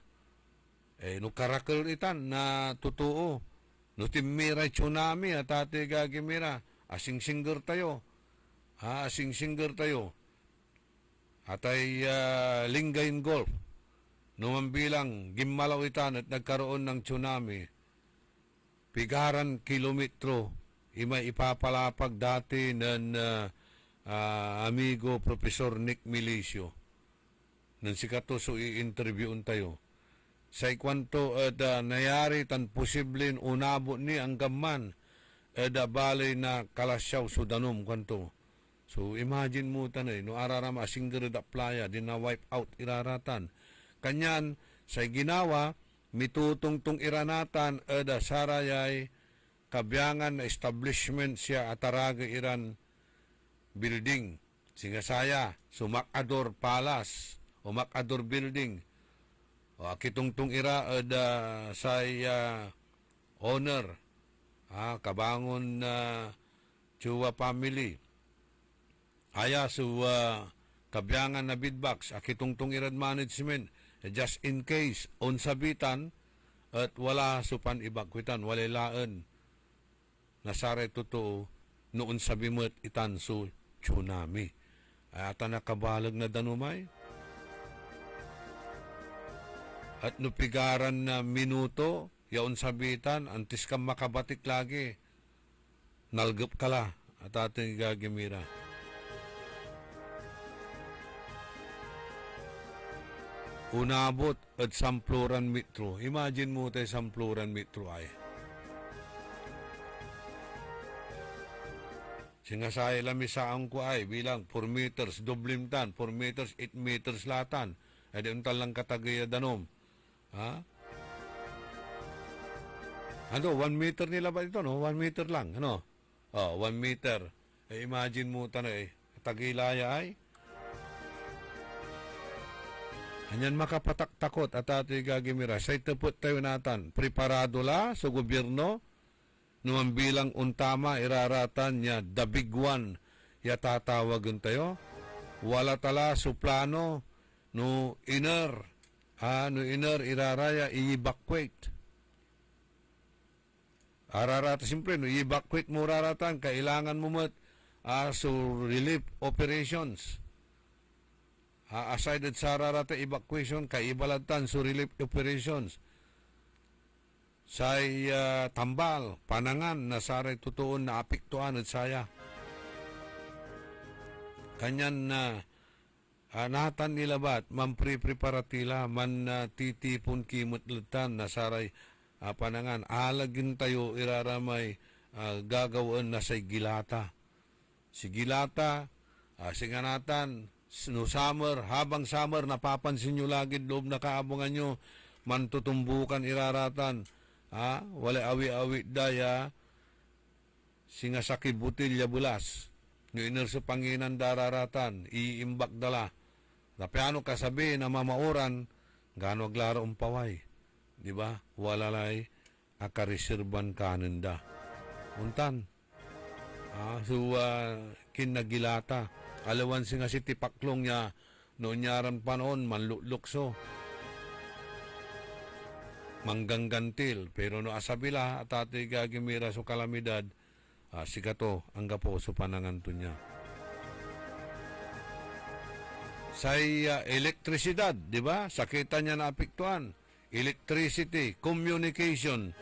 [SPEAKER 4] No Karakal itan na totoo. No timira tsunami at ate gagimira. Asing singer tayo. Asing singer tayo. Atay Lingayen Gulf. Numan bilang gimalawitan at nagkaroon ng tsunami. Pigaran kilometro. Imay ipapalapag dati ng amigo Professor Nick Milicio. Nang sikato so i-interviewon tayo. Sa ikwanto nayari tan posibleng unabo ni ang gaman balay na kalasyaw sudanom kwanto. So imagine mo tanay no ararama asingger da playa din na wipe out iraratan. Kanyan sa ginawa mitutungtong iranatan sarayay kabyangan na establishment siya ataraga iran building. Singasaya Sumakador Palace o Makador Building. Kitungtong ira say owner kabangon Chua family aya su kabyangan na bidbox kitungtong irad management just in case on sabitan at wala supan ibakwitan walilaan nasare totoo noon sabimot itan su tsunami ata nakabalag na danumay. At nupigaran na minuto, yaon sabitan, antis kang makabatik lagi. Nalgap ka la, at ating gagimira. Unabot at sampluran metro. Imagine mo tayo sampluran metro ay. Singasay lamisaan ko ay bilang 4 meters, doblimtan, 4 meters, 8 meters latan. Ay di untal lang katagaya danom. Ano, 1 meter nila ba ito, no? 1 meter lang, ano? 1 meter. Imagine mo tanay, tagilaya ay. Hanyan makapatak-takot at ato'y gagimira. Sa itapot tayo natan, preparado la sa gobyerno, numan bilang untama, iraratan niya, the big one, yatatawagan tayo. Wala tala, suplano, no inner, no inner iraraya i-evacuate. Ararata simpre no i-evacuate mo raratan kailangan mo mat so relief operations. Aside sa rarata evacuation kay ibalatan so relief operations. Say tambal panangan na saray tutuon na apektuhan at saya. Kanyan na natan nilabat, man pre-preparatila, man titipon kimutlutan na saray panangan. Alagin tayo iraramay gagawin na sa gilata. Si gilata, singanatan, no summer, habang summer, napapansin nyo lagi loob na kaabungan nyo, man tutumbukan iraratan. Wala awi-awi daya, singasaki butilya bulas. No iner sa panginan dararatan, iimbak dala. Napiano kasabi na mamauran, gano aglaro umpaway. Di ba? Walalay akareserban kananda. Untan. So, kinagilata. Alawan si nga si tipaklong niya, noon nyaran panoon, manlulukso. Mangganggantil. Pero no asabila, at ato'y gagimira so kalamidad, sigato, ang gapo so panangan to niya. Say elektrisidad, di ba? Sakita niya na apektuhan. Electricity, communication.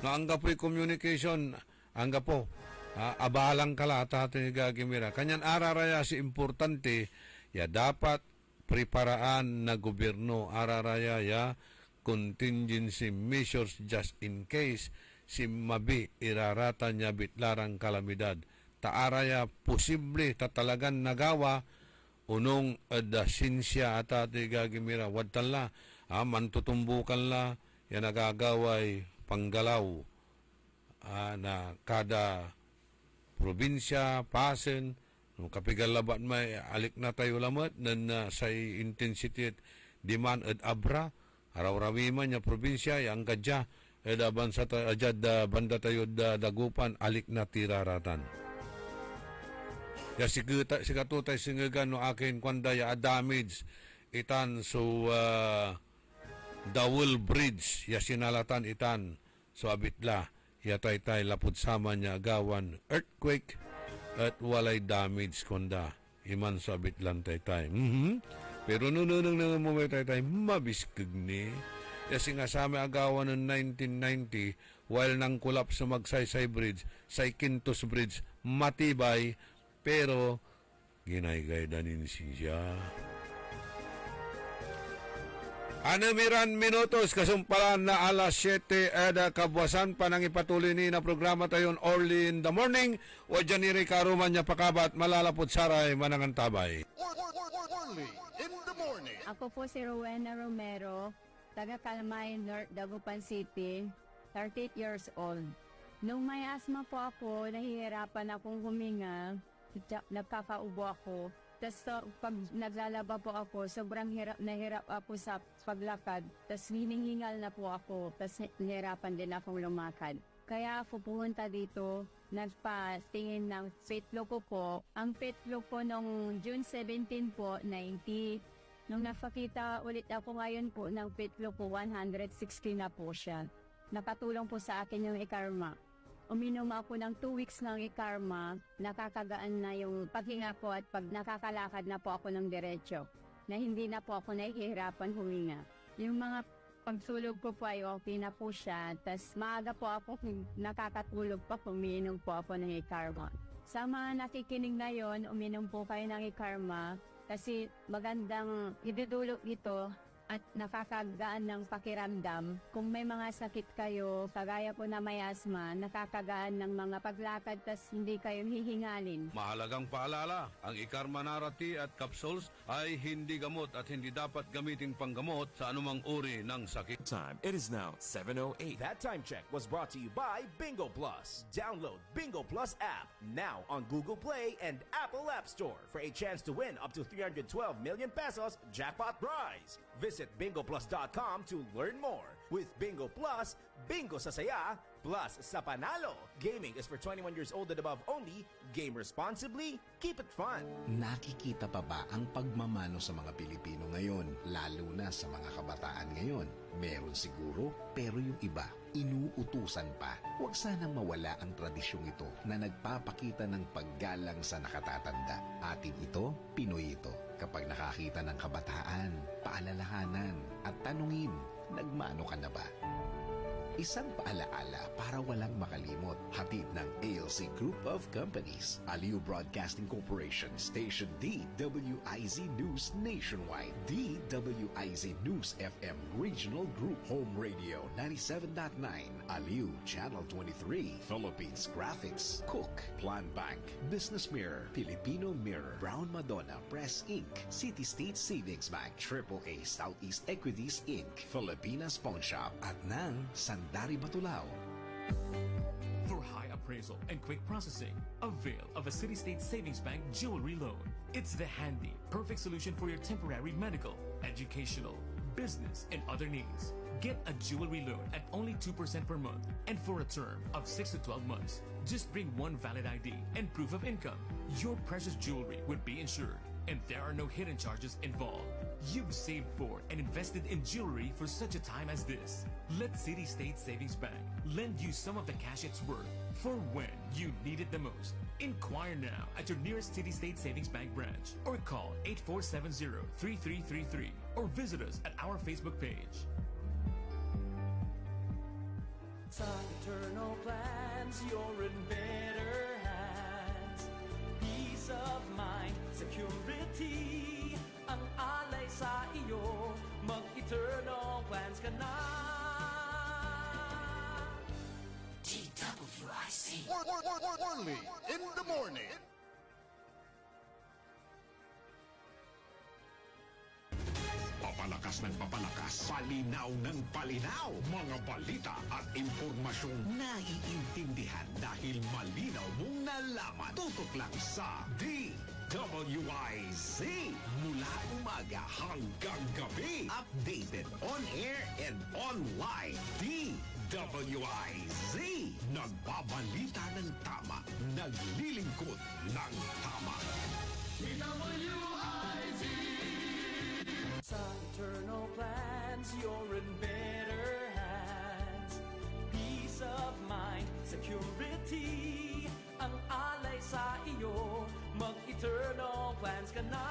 [SPEAKER 4] No, ang gapo'y communication, ang gapo. Abalang kala at ating gagimira. Kanyan araraya si importante, ya dapat preparaan na gobyerno. Araraya ya contingency measures just in case si mabi irarata niya bitlarang kalamidad. Taaraya posible tatalagan nagawa unong da sinsya at ati gagimira. Wadtan la, mantutumbukan la, yan nagagaway panggalaw na kada probinsya, pasen, no, kapigalabat may alik na tayo lamat na sa intensity at demand at abra, araw-rawi man niya probinsya, yang kadya, edaban sa ajad banda tayo dagupan, alik na tiraratan. Ya sigatutay singagan no akin kwanda ya damage itan so Dawul Bridge ya sinalatan itan so abitla yatay lapud sama niya agawan earthquake at walay damage konda. Iman sabit lang taytay. Pero nununong na mo may taytay, mabiskag ni. Kasi nga sa amin agawan ng 1990, while nang kulap sa Magsaysay Bridge, sa Quintos Bridge, matibay, pero ginaygaydanin siya. Anamiran minutos, kasumpalan na alas 7 eda kabwasan pa nang ipatuloy ni na programa tayon early in the morning. O dyan ni Ricaruman niya pakabat, malalapot saray, manangantabay.
[SPEAKER 3] Early in the morning.
[SPEAKER 11] Ako po si Rowena Romero, taga Calmay, North Dagupan City, 38 years old. Nung may asma po ako, nahihirapan akong huminga, nagkakaubo ako. Tapos pag naglalaba po ako, sobrang hirap ako sa paglakad. Tapos hiningal na po ako. Tapos nahirapan din akong lumakad. Kaya ako pumunta dito, nagpa-tingin ng petlo ko po. Ang petlo ko nung June 17 po, 90. Nung napakita ulit ako ngayon po ng petlo ko, 160 na po siya. Nakatulong po sa akin yung e-karma. Uminom ako ng 2 weeks ng e-karma, nakakagaan na yung paghinga ko at pag nakakalakad na po ako ng diretso, na hindi na po ako nahihirapan huminga. Yung mga pagsulog ko po ay okay na po siya, tas maaga po ako nakakatulog pa, uminom po ako ng e-karma. Sa mga nakikinig na yon, uminom po kayo ng e-karma kasi magandang idudulot ito at nakakagaan ng pakiramdam. Kung may mga sakit kayo, kagaya po na may asma, nakakagaan ng mga paglakad tas hindi kayo hihingalin.
[SPEAKER 4] Mahalagang paalala, ang e-karma narati at capsules ay hindi gamot at hindi dapat gamitin panggamot sa anumang uri ng sakit.
[SPEAKER 6] Time. It is now 7:08.
[SPEAKER 8] That time check was brought to you by Bingo Plus. Download Bingo Plus app now on Google Play and Apple App Store for a chance to win up to 312 million pesos jackpot prize. Visit bingoplus.com to learn more. With Bingo Plus, bingo sa saya, plus sa panalo. Gaming is for 21 years old and above only. Game responsibly. Keep it fun.
[SPEAKER 7] Nakikita pa ba ang pagmamano sa mga Pilipino ngayon, lalo na sa mga kabataan ngayon? Meron siguro, pero yung iba, inuutusan pa. Huwag sanang mawala ang tradisyong ito na nagpapakita ng paggalang sa nakatatanda. Atin ito, Pinoy ito. Kapag nakakita ng kabataan, paalalahanan at tanungin, nagmano ka na ba? Isang paalaala para walang makalimot. Hatid ng ALC Group of Companies. Aliw Broadcasting Corporation. Station DWIZ News Nationwide. DWIZ News FM Regional Group. Home Radio 97.9. Aliw Channel 23. Philippines Graphics. Cook. Plan Bank. Business Mirror. Filipino Mirror. Brown Madonna Press Inc. City State Savings Bank. AAA Southeast Equities Inc. Filipinas Pawn Shop. At ng Sandari Batulao.
[SPEAKER 10] For high appraisal and quick processing, avail of a City State Savings Bank jewelry loan. It's the handy, perfect solution for your temporary medical, educational, business, and other needs. Get a jewelry loan at only 2% per month and for a term of 6 to 12 months. Just bring one valid ID and proof of income. Your precious jewelry would be insured, and there are no hidden charges involved. You've saved for and invested in jewelry for such a time as this. Let City State Savings Bank lend you some of the cash it's worth for when you need it the most. Inquire now at your nearest City State Savings Bank branch or call 8470-3333 or visit us at our Facebook page.
[SPEAKER 12] Sun Eternal Plans, you're in better hands. Peace of mind, security, ang alay sa iyo. Mag-Eternal Plans ka na.
[SPEAKER 3] DWIZ. Early in the morning.
[SPEAKER 1] Papalakas ng papalakas, palinaw ng palinaw. Mga balita at impormasyong naiintindihan dahil malinaw mong nalaman. Tutok lang sa DWIZ. Mula umaga hanggang gabi. Updated on air and online. DWIZ. Nagbabalita ng tama. Naglilingkod ng tama. DWIZ.
[SPEAKER 12] Sun Eternal Plans, you're in better hands. Peace of mind, Guarantee ang alay sa iyo, mag-eternal plans ka na.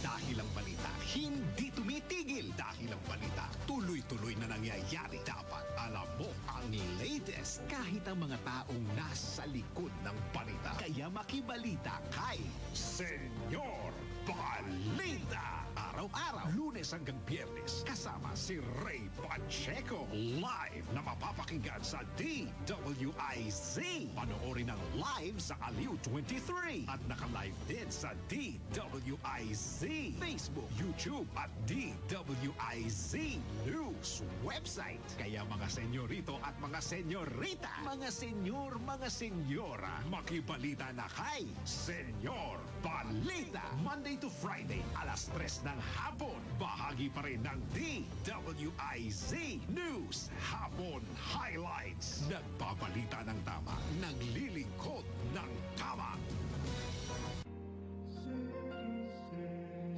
[SPEAKER 1] Dahil ang balita hindi tumitigil, dahil ang balita tuloy-tuloy na nangyayari. Dapat alam mo ang latest kahit ang mga taong nasa likod ng balita. Kaya makibalita kay Senyor Balita. Araw-araw, Lunes hanggang Biyernes, kasama si Ray Pacheco. Live na mapapakinggan sa DWIZ. Panoorin ang live sa Aliw 23 at naka-live din sa DWIZ Facebook, YouTube at DWIZ News website. Kaya mga senyorito at mga senyorita, mga senyor, mga senyora, makibalita na kay Senyor Balita. Monday to Friday, alas 3 ng hapon. Bahagi pa rin ng DWIZ News Hapon Highlights. Nagbabalita ng tama, naglilingkod ng tama.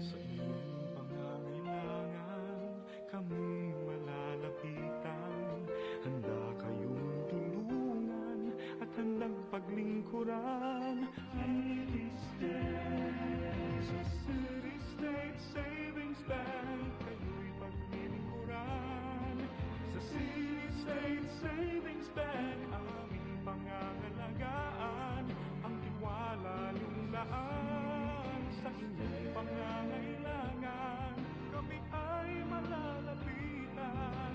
[SPEAKER 13] Sa iyong pangangailangan, kami malalapitan. Handa kayong tulungan at handang paglingkuran. City State Savings Bank, kayo'y paglilingkuran. Sa City State Savings Bank, aming pangangalagaan. Ang tiwala lulaan sa inyong pangangailangan, kami ay malalapitan.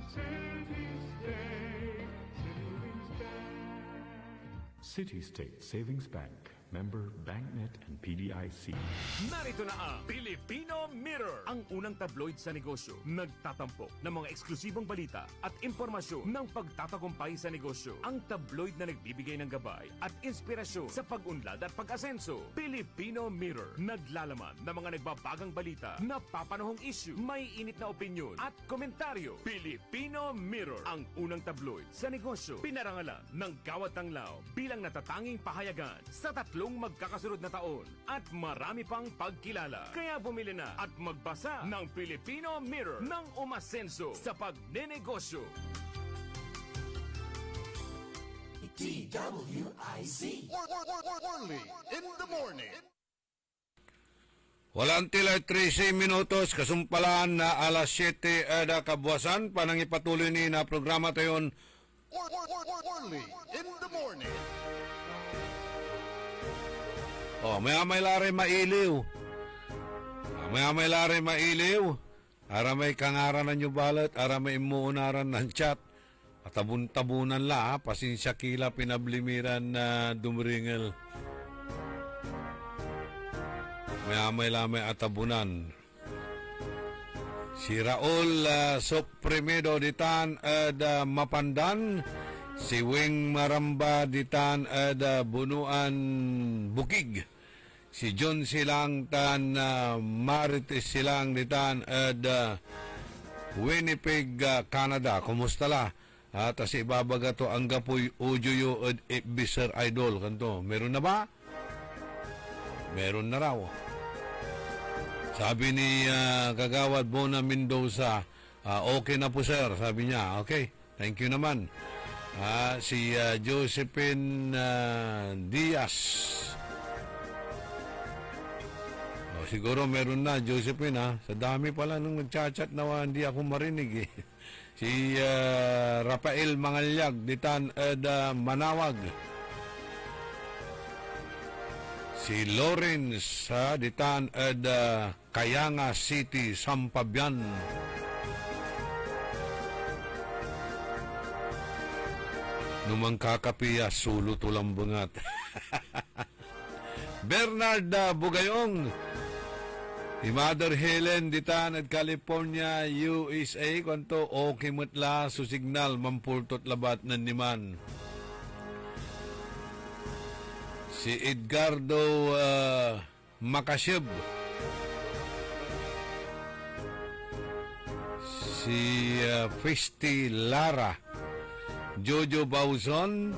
[SPEAKER 13] City State Savings Bank. City State Savings Bank, member BankNet and PDIC.
[SPEAKER 8] Narito na ang Filipino Mirror, ang unang tabloid sa negosyo. Nagtatampok ng mga eksklusibong balita at impormasyon ng pagtatagumpay sa negosyo. Ang tabloid na nagbibigay ng gabay at inspirasyon sa pag-unlad at pag-asenso. Filipino Mirror, naglalaman ng mga nagbabagang balita, napapanahong issue, may init na opinyon at komentaryo. Filipino Mirror, ang unang tabloid sa negosyo. Pinarangalan ng Gawad Tanglao bilang natatanging pahayagan sa tatlong magkakasunod na taon at marami pang pagkilala. Kaya bumili na at magbasa ng Filipino Mirror ng umasenso sa pagnenegosyo.
[SPEAKER 3] DWIZ. Only in the morning.
[SPEAKER 4] Walang tila 13 minutos, kasumpalaan na alas 7 ada kabuwasan, panang ipatuloy ni na programa tayon.
[SPEAKER 3] Only in the morning.
[SPEAKER 4] May lari mailiw. May lari mailiw. Ara may kangaranan nyo balat, ara may imuunaran ng chat. Atabun-tabunan la, pasensya kila pinablimiran na dumringel. May lamay atabunan. Si Raul Supremido ditan Mapandan. Si Wing Maramba ditan Bunuan Bukig. Si John Silang tan Marites Silang ditan Winnipeg, Canada. Kumusta la? At si ibabaga to ang gapoy ujuyo at Sir Idol kanto. Meron na ba? Meron na raw. Sabi ni Kagawad Bona Mendoza, okay na po sir. Sabi niya, okay. Thank you naman. Si Josephine Diaz. Siguro meron na, Josephine Sa dami pala nung nagchat-chat na hindi ako marinig eh. Si Rafael Mangalyag, ditan Manawag. Si Lawrence ditan Kayanga City, Sampabian. Numang kakapiya, sulo tulang bungat. Bernard Bugayong. Si Mother Helen ditan at California, USA. Kanto, okay mutla su signal, mampultot labat ng niman. Si Edgardo Makashib. Si Fisti Lara. Jojo Bauzon.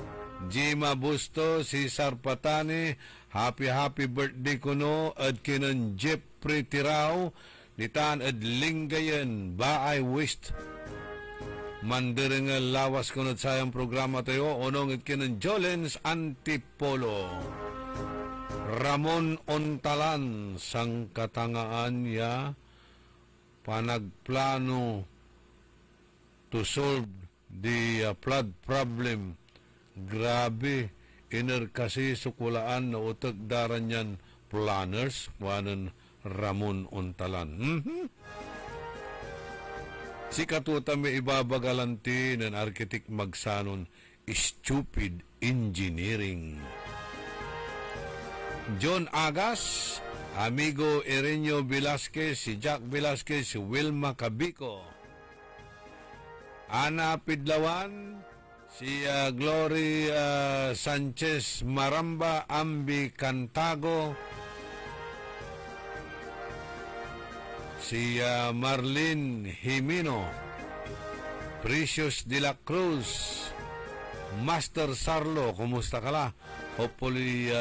[SPEAKER 4] Jima Busto. Si Sarpatani. Happy birthday kuno. At kinan Jeffrey Tirao. Ditaan at Lingayen, Baay West. Mandiringal lawas kunod sayang programa tayo. Onong itkinan Jolens Antipolo. Ramon Ontalan, sang katangaan ya panagplano to solve the flood problem. Grabe, iner kasi sukulaan na utag daran yan planners, wanan Ramon Ontalan. Si katuta may ibabagalanti ng arkitek magsanon, stupid engineering. John Agas, amigo Erenio Velasquez, si Jack Velasquez, si Wilma Cabico. Ana Pidlawan, si Glory Sanchez Maramba, Ambi Cantago, si Marlene Jimeno, Precious de la Cruz, Master Sarlo, kumusta ka la? Hopefully,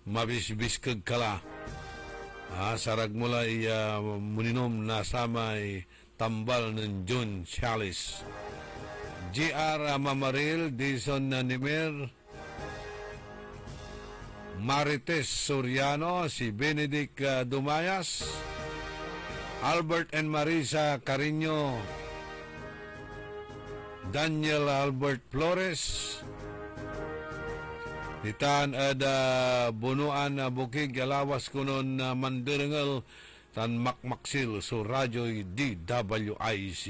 [SPEAKER 4] mabisbiskag ka la. Sarag mula muninom na samay tambal ng June Chalice. G.R. Mamaril, Dison Nimer, Marites Soriano, si Benedict Dumayas, Albert and Marisa Carino, Daniel Albert Flores, Ditan ada bunuan na bukig alawas kunon na mandiringal tan makmaksil so radyo DWIC.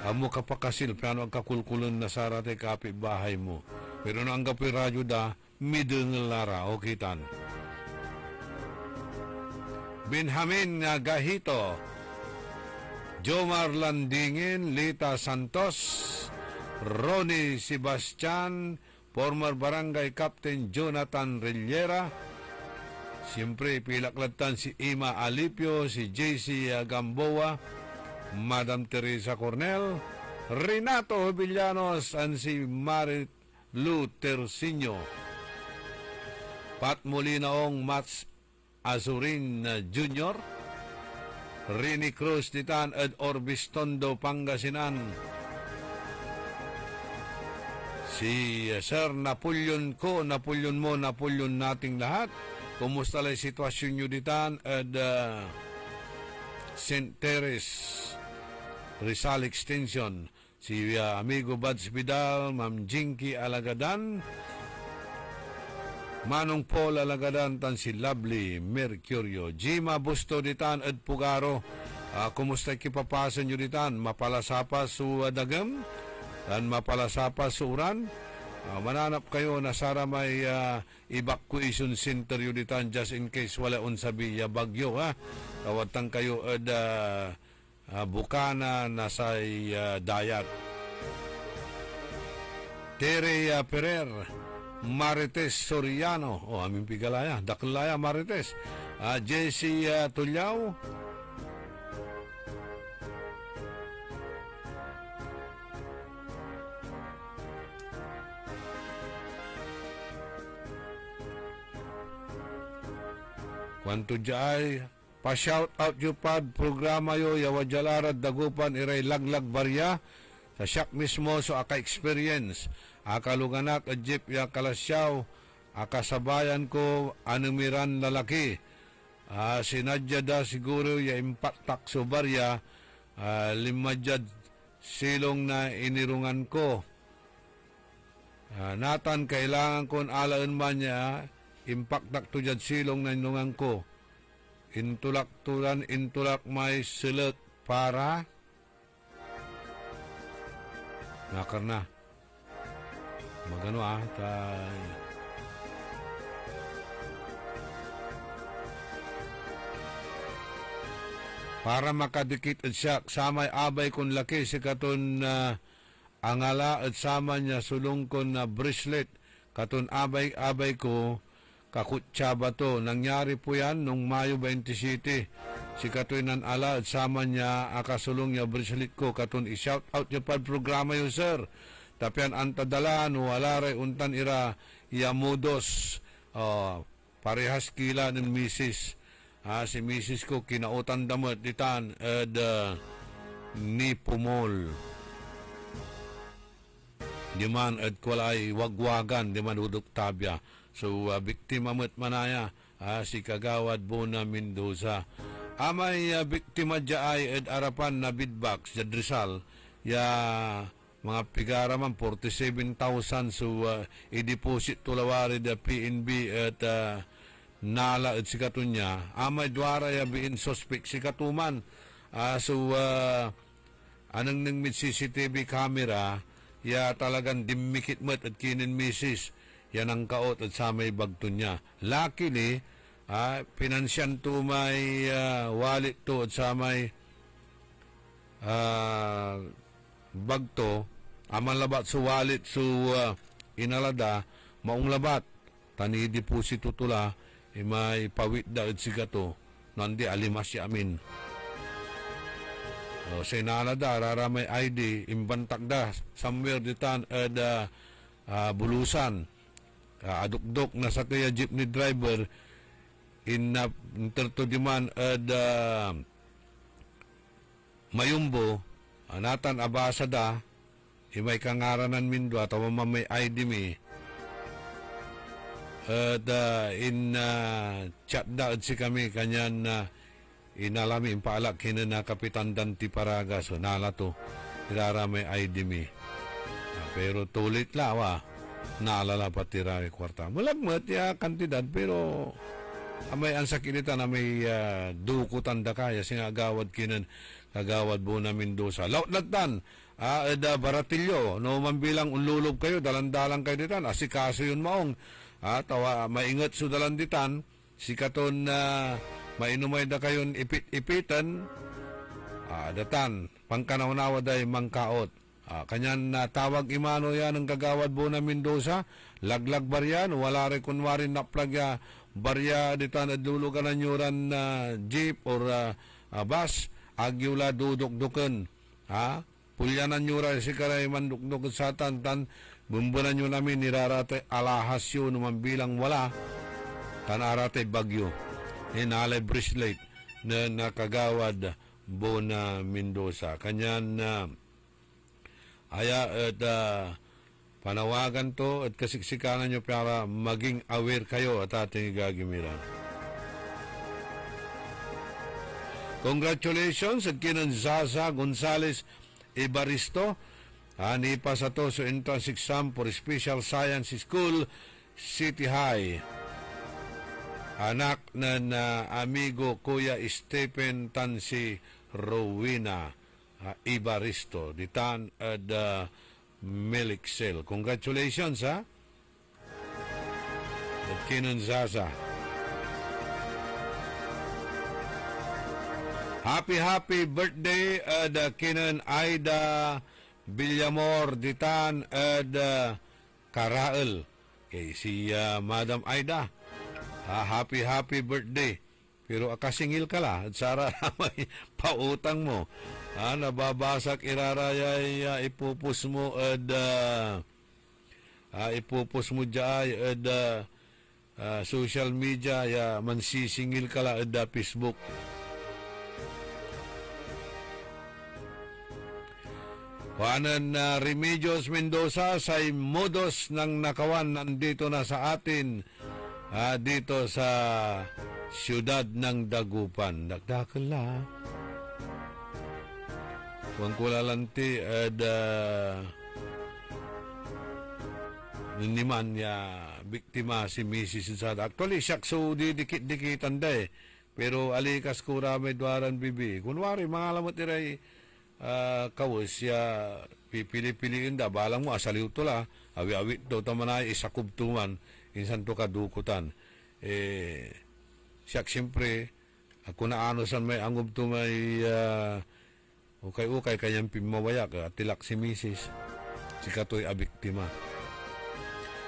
[SPEAKER 4] Amo kapakasil piano ang kakulkulon na sarate kapi bahay mo. Pero na ang kapi radyo da midingal lara o kitan. Benjamin Gahito, Jomar Landingin, Lita Santos, Ronnie Sebastian, former Barangay Captain Jonathan Rillera, siyempre pilaklatan si Ima Alipio, si JC Gamboa, Madam Teresa Cornel, Renato Villanos, and si Marit Lu Terciño, Pat Molinaong Mats Azurin Jr., Rini Cruz Titan at Orbistondo Pangasinan, si Sir Napoleon ko, Napoleon mo, Napoleon nating lahat. Kumusta lang sitwasyon nyo ditan at St. Teres Rizal Extension. Si amigo Bads Vidal, Ma'am Jinky Alagadan, Manong Paul Alagadan, tan si Lovely Mercurio. Jima Busto ditan at Pugaro. Kumusta kipapasan nyo ditan? Mapalasapa su dagam? Dan mapalasapa suran, mananap kayo na sara may evacuation center yun ditan just in case wala unsabi bagyo ha. Tawatang kayo bukana nasa dayat. Tere Perer, Marites Soriano, aming pigalaya, daklaya Marites, JC Tulyao, Kwanto jay, pa-shout out yu pad programa yo yawajalarad dagupan iray laglag barya sa siyak mismo so aka-experience. Akaluganak at jeep ya kalasyaw, akasabayan ko anumiran lalaki. Sinadya da siguro ya impaktak so barya, limadyad silong na inirungan ko. Natan kailangan kon alaan man niya, impaktak to jad silong na inungan ko. Intulak tulan, intulak may silak para nakarna. Magano tay. Para makadikit at siya, samay abay kon laki si katon angala at sama niya sulong kon na bracelet. Katon abay ko, kakutsa ba to? Nangyari po yan nung Mayo 27. Si katoy nan ala at sama niya akasulong niya bracelet ko. Katon i-shout out niya pa programa yun, sir. Tapian antadalan, wala rin untan ira yamudos. Parehas kila ng misis. si Mrs. ko kinautan damot ditan ni Pumol. Di man kwalay wagwagan, di man udok tabya. So, biktima mo't manaya, si Kagawad Bona Mendoza. Amay biktima dya ay arapan na bidbox, dya Rizal, ya mga pigara man, 47,000. So, i-deposit tulawari da PNB at nala at sikatunya. Amay dwara ya biin suspect sikatuman. So, anang nang mit CCTV camera, ya talagang dimikit mat at kinin misis, yan ang kaot at sa may bagto niya. Luckily, pinansyan to may wallet to at sa may bagto, aman labat sa wallet so inalada, maong labat, tani deposito tula, may pawit da at sigato, nandi alimas si amin. Sa inalada, rara may ID, imbantak da, somewhere ditan bulusan, adukdok na sa kaya jeepney driver, interto diman mayumbo, anatan abasa da, imay kangaranan mindo, at may ID mi, chat da at si kami, kanyan inalami impaalak kina na Kapitan Dante Paraga, so nala to irara may ID mi, pero tulit lawa naalala pati rari kwarta malagmat ya kantidad, pero amay ang sakinitan na may dukutan da kaya singagawad kinan Kagawad Bona Mendoza lautlatan Baratilyo no mambilang unlulob kayo dalan-dalang kayo ditan asikaso yun maong tawa maingat so dalan ditan sikaton mainumay da kayon ipit-ipitan, datan, pangkanaw-nawa day mangkaot. Kanyan tawag imano yan ng Kagawad Bona Mendoza, laglag baryan, wala rin kunwari naplagya barya ditan at lulugan yuran jeep or bus, agyula dudok-dukan. Pulyanan yura si karay manduk-duk sa tan, bumbunan nyo namin nirarate alahas yun naman bilang wala, tanarate bagyo. Inalay bracelet na Kagawad Bona Mendoza. Kanyan aya at panawagan to at kasiksikanan nyo para maging aware kayo at ating gagimiran. Congratulations at kinan Zaza Gonzales Ibaristo. Nipa sa to sa entrance exam for Special Science School, City High. Anak na amigo Kuya Stephen Tansi Rowena Ibaristo ditan at Melixel. Congratulations at kinan Zaza. Happy birthday at kinan Aida Villamor ditan at Karael kay si Madam Aida. Happy birthday. Pero akasingil ka la at sara may pautang mo. Nababasak irarayay ipupus mo at ipupus mo dyan at social media mansisingil ka la at Facebook. Juanan Remedios Mendoza sa modus ng nakawan nandito na sa atin dito sa siyudad ng Dagupan. Dagdakala. Huwag kulalanti at niman biktima si Mrs. Sada. Actually, siyak so didikit-dikitan da pero alikas ko rame dwaran bibi. Kunwari, mga alamot iray kawis pipili-piliin da. Balang mo, asaliw to la. Awi-awit daw tamanay, isakub tuman. Insan to kadukutan. Siyak siyempre, ako na ano san may angob to may ukay-ukay kanyang pimawayak at tilak si Mrs. Si katoy abiktima.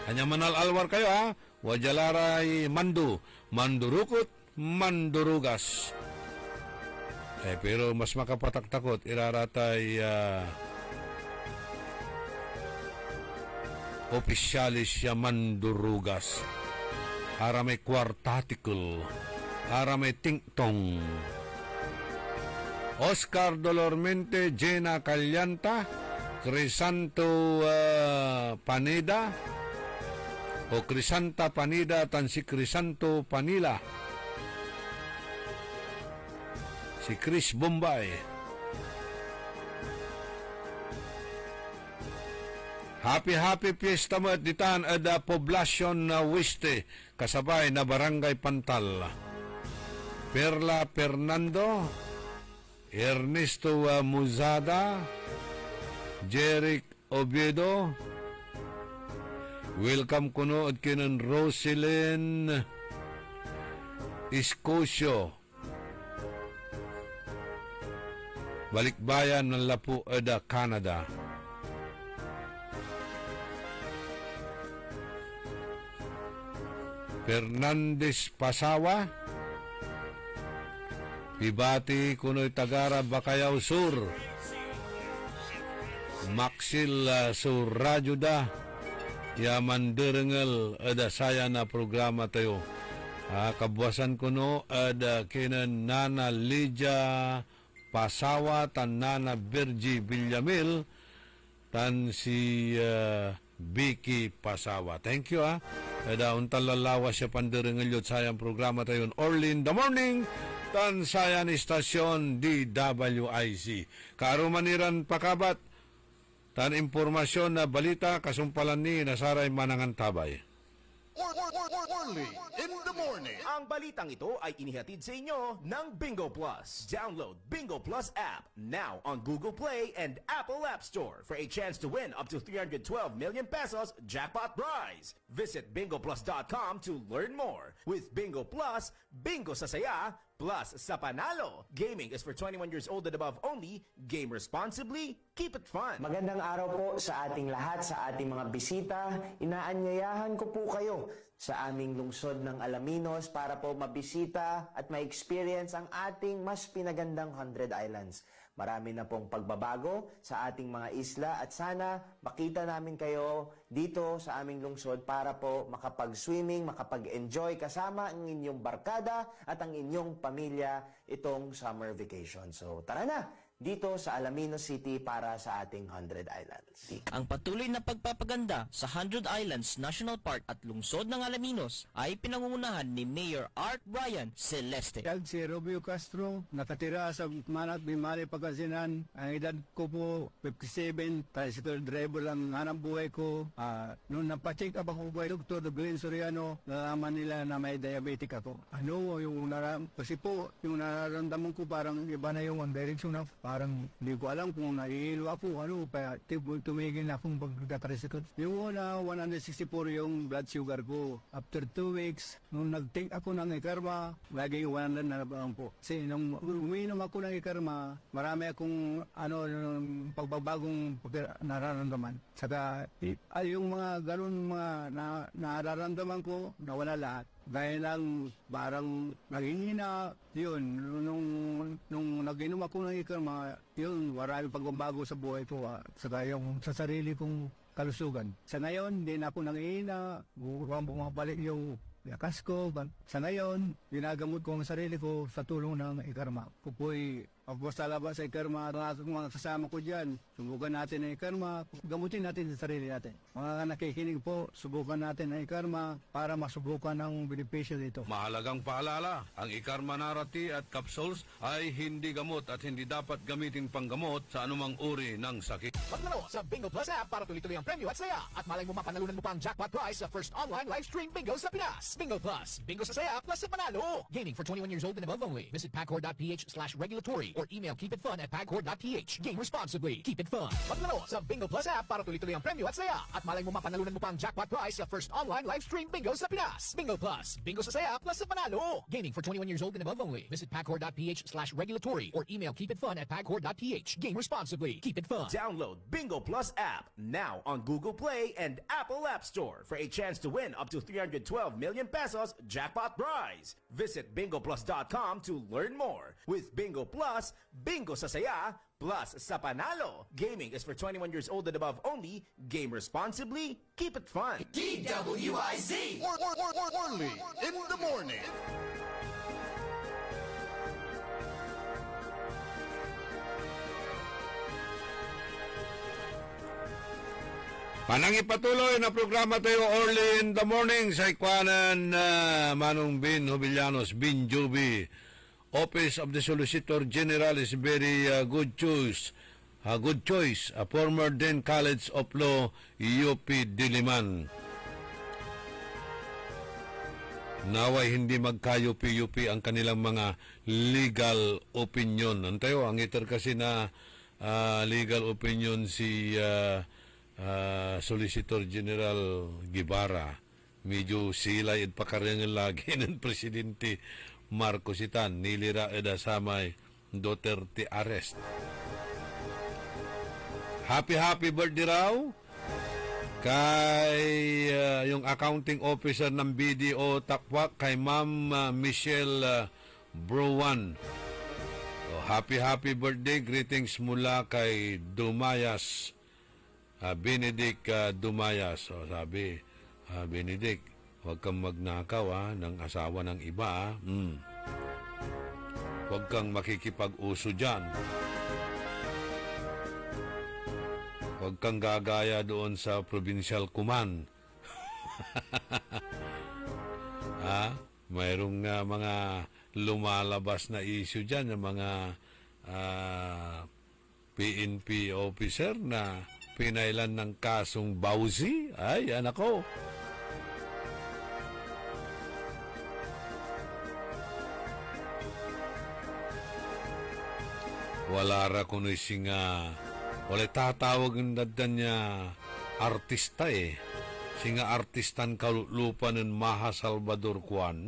[SPEAKER 4] Hanya manal-alwar kayo wajalaray mandurukot, mandurugas. Pero mas makapatak-takot, iraratay opisyalis siya mandurugas. Para may kwartatikul. Arame Tingtong. Oscar Dolormente, Jenna Calyanta, Crisanto Panida, o Crisanta Panida, tan si Crisanto Panila, si Chris Bombay. Happy fiesta mo at ditan ada poblasyon na Weste, kasabay na Barangay Pantal. Perla Fernando, Ernesto Muzada, Jeric Oviedo, welcome kuno at kinan Roselyn Iscosio, Balikbayan ng Lapu Eda, Canada. Fernandez Pasawa, Pibati kuno'y Tagara Bacayao Sur, Maxil Surajuda, Yaman Derengel, ada saya na programa tayo. Kabuasan kuno, ada kinan Nana Lydia Pasawa, tan Nana Virgie Villamil, tan si Vicky Pasawa. Thank you Ada untal lalawas siya panderengel yun sayang programa tayo. Orlin the Morning, tan sayan istasyon DWIC. Karumaniran pakabat, tan impormasyon na balita kasumpalan ni Nasaray Manangan Tabay.
[SPEAKER 3] Orly in the morning.
[SPEAKER 7] Ang balitang ito ay inihatid sa inyo ng Bingo Plus. Download Bingo Plus app now on Google Play and Apple App Store for a chance to win up to 312 million pesos jackpot prize. Visit bingoplus.com to learn more. With Bingo Plus, bingo sa saya, plus sa panalo. Gaming is for 21 years old and above only. Game responsibly. Keep it fun.
[SPEAKER 14] Magandang araw po sa ating lahat, sa ating mga bisita. Inaanyayahan ko po kayo sa aming lungsod ng Alaminos para po mabisita at ma-experience ang ating mas pinagandang 100 Islands. Marami na pong pagbabago sa ating mga isla at sana makita namin kayo dito sa aming lungsod para po makapag-swimming, makapag-enjoy kasama ang inyong barkada at ang inyong pamilya itong summer vacation. So tara na! Dito sa Alaminos City para sa ating 100 Islands.
[SPEAKER 15] Ang patuloy na pagpapaganda sa 100 Islands National Park at lungsod ng Alaminos ay pinangungunahan ni Mayor Art Brian Celeste.
[SPEAKER 16] Si Romeo Castro, nakatira sa Manat, Bimali, Pagasinan. Ang edad ko po, 57, tricycle driver lang hanap buhay ko. Noong napacheck up ako by Dr. Glenn Soriano, nalaman nila na may diabetic ako. Kasi po, yung nararamdaman ko parang iba na yung direction na parang hindi ko alam kung nahihilo ako, kaya tumigil na akong pagkatricycle. Yung una, 164 yung blood sugar ko. After 2 weeks, nung nag-take ako ng Ikarma, laging 100 na lang po. Kasi nung uminom ako ng Ikarma, marami akong pagbabagong nararamdaman. Saka, yung mga ganun mga nararamdaman ko, nawala lahat. Dahil lang parang naghihina, yun, nung nag-inom ako ng Ikarma, yun, marami pagbabago sa buhay ko, saka yung sa sarili kong kalusugan. Sa ngayon, hindi na ako nanghihina, bumabalik yung lakas ko. Sa ngayon, ginagamot ko ang sarili ko sa tulong ng Ikarma. Kupoy, tapos sa labas sa Ikarma, mga kasama ko dyan, subukan natin ang Ikarma, gamutin natin sa sarili natin. Mga nakikinig po, subukan natin ang Ikarma para masubukan ang benepisyo dito.
[SPEAKER 4] Mahalagang paalala, ang Ikarma Narati at capsules ay hindi gamot at hindi dapat gamitin panggamot sa anumang uri ng sakit.
[SPEAKER 8] Maglaro sa Bingo Plus app para tuloy-tuloy ang premyo at saya. At malay mo mapanalunan mo pa ang jackpot prize sa first online live stream bingo sa Pinas. Bingo Plus, bingo sa saya plus sa panalo. Gaming for 21 years old and above only. Visit pagcor.ph/regulatory or email keepitfun@pagcor.ph. Game responsibly. Keep it fun. Maglaro sa Bingo Plus app para tuloy-tuloy ang premyo at saya. At malay mo mapanalunan mo pa ang jackpot prize sa first online live stream bingo sa Pinas. Bingo Plus, bingo sa saya plus sa panalo. Gaming for 21 years old and above only. Visit pagcor.ph/regulatory or email keepitfun@pagcor.ph. Game responsibly. Keep it fun.
[SPEAKER 7] Download Bingo Plus app now on Google Play and Apple App Store for a chance to win up to 312 million pesos jackpot prize. Visit bingoplus.com to learn more. With Bingo Plus, bingo sa saya, plus sa panalo. Gaming is for 21 years old and above only. Game responsibly. Keep it fun.
[SPEAKER 3] DWIZ. Orly in the morning.
[SPEAKER 4] Panang ipatuloy na programa tayo early in the morning sa ikwanan Manong Bin Jovellanos, Bin Jovi. Office of the Solicitor General is very good choice. Good choice. Former Dean College of Law, UP Diliman. Naway hindi magka-UP ang kanilang mga legal opinion. Antayo, ang iter kasi na legal opinion si Solicitor General Guevara. Medyo sila pakaringan lagi ng Presidente Marcos itan. Nilira samay Duterte arrest. Happy birthday raw kay yung accounting officer ng BDO Takwak, kay Ma'am Michelle Bruwan. Happy birthday. Greetings mula kay Dumayas, Benedict Dumayas. Sabi, Benedict, huwag kang magnakaw ng asawa ng iba. Huwag kang makikipag-uso dyan. Huwag kang gagaya doon sa Provincial Command. Mayroong mga lumalabas na issue dyan, yung mga PNP officer na pinailan ng kasong bawsi. Ay, anak ko. Wala ra kuno singa. Wala tatawag ng dadan niya artista Singa artistan kalulupa ng Maha Salvador Juan.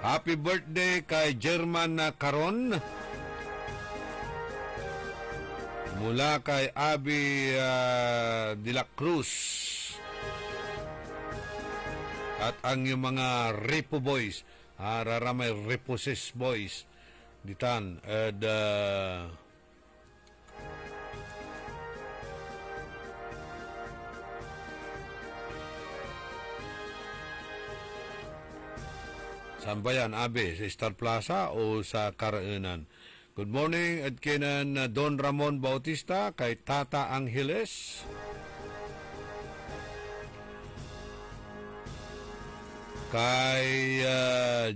[SPEAKER 4] Happy birthday kay German Caron. Mula kay Abby de la Cruz. At ang yung mga Repo Boys, raramay Reposes Boys, ditan, saan ba yan, Abe? Sa Star Plaza o sa Karaanan? Good morning, at kinan Don Ramon Bautista, kay Tata Angeles. Kay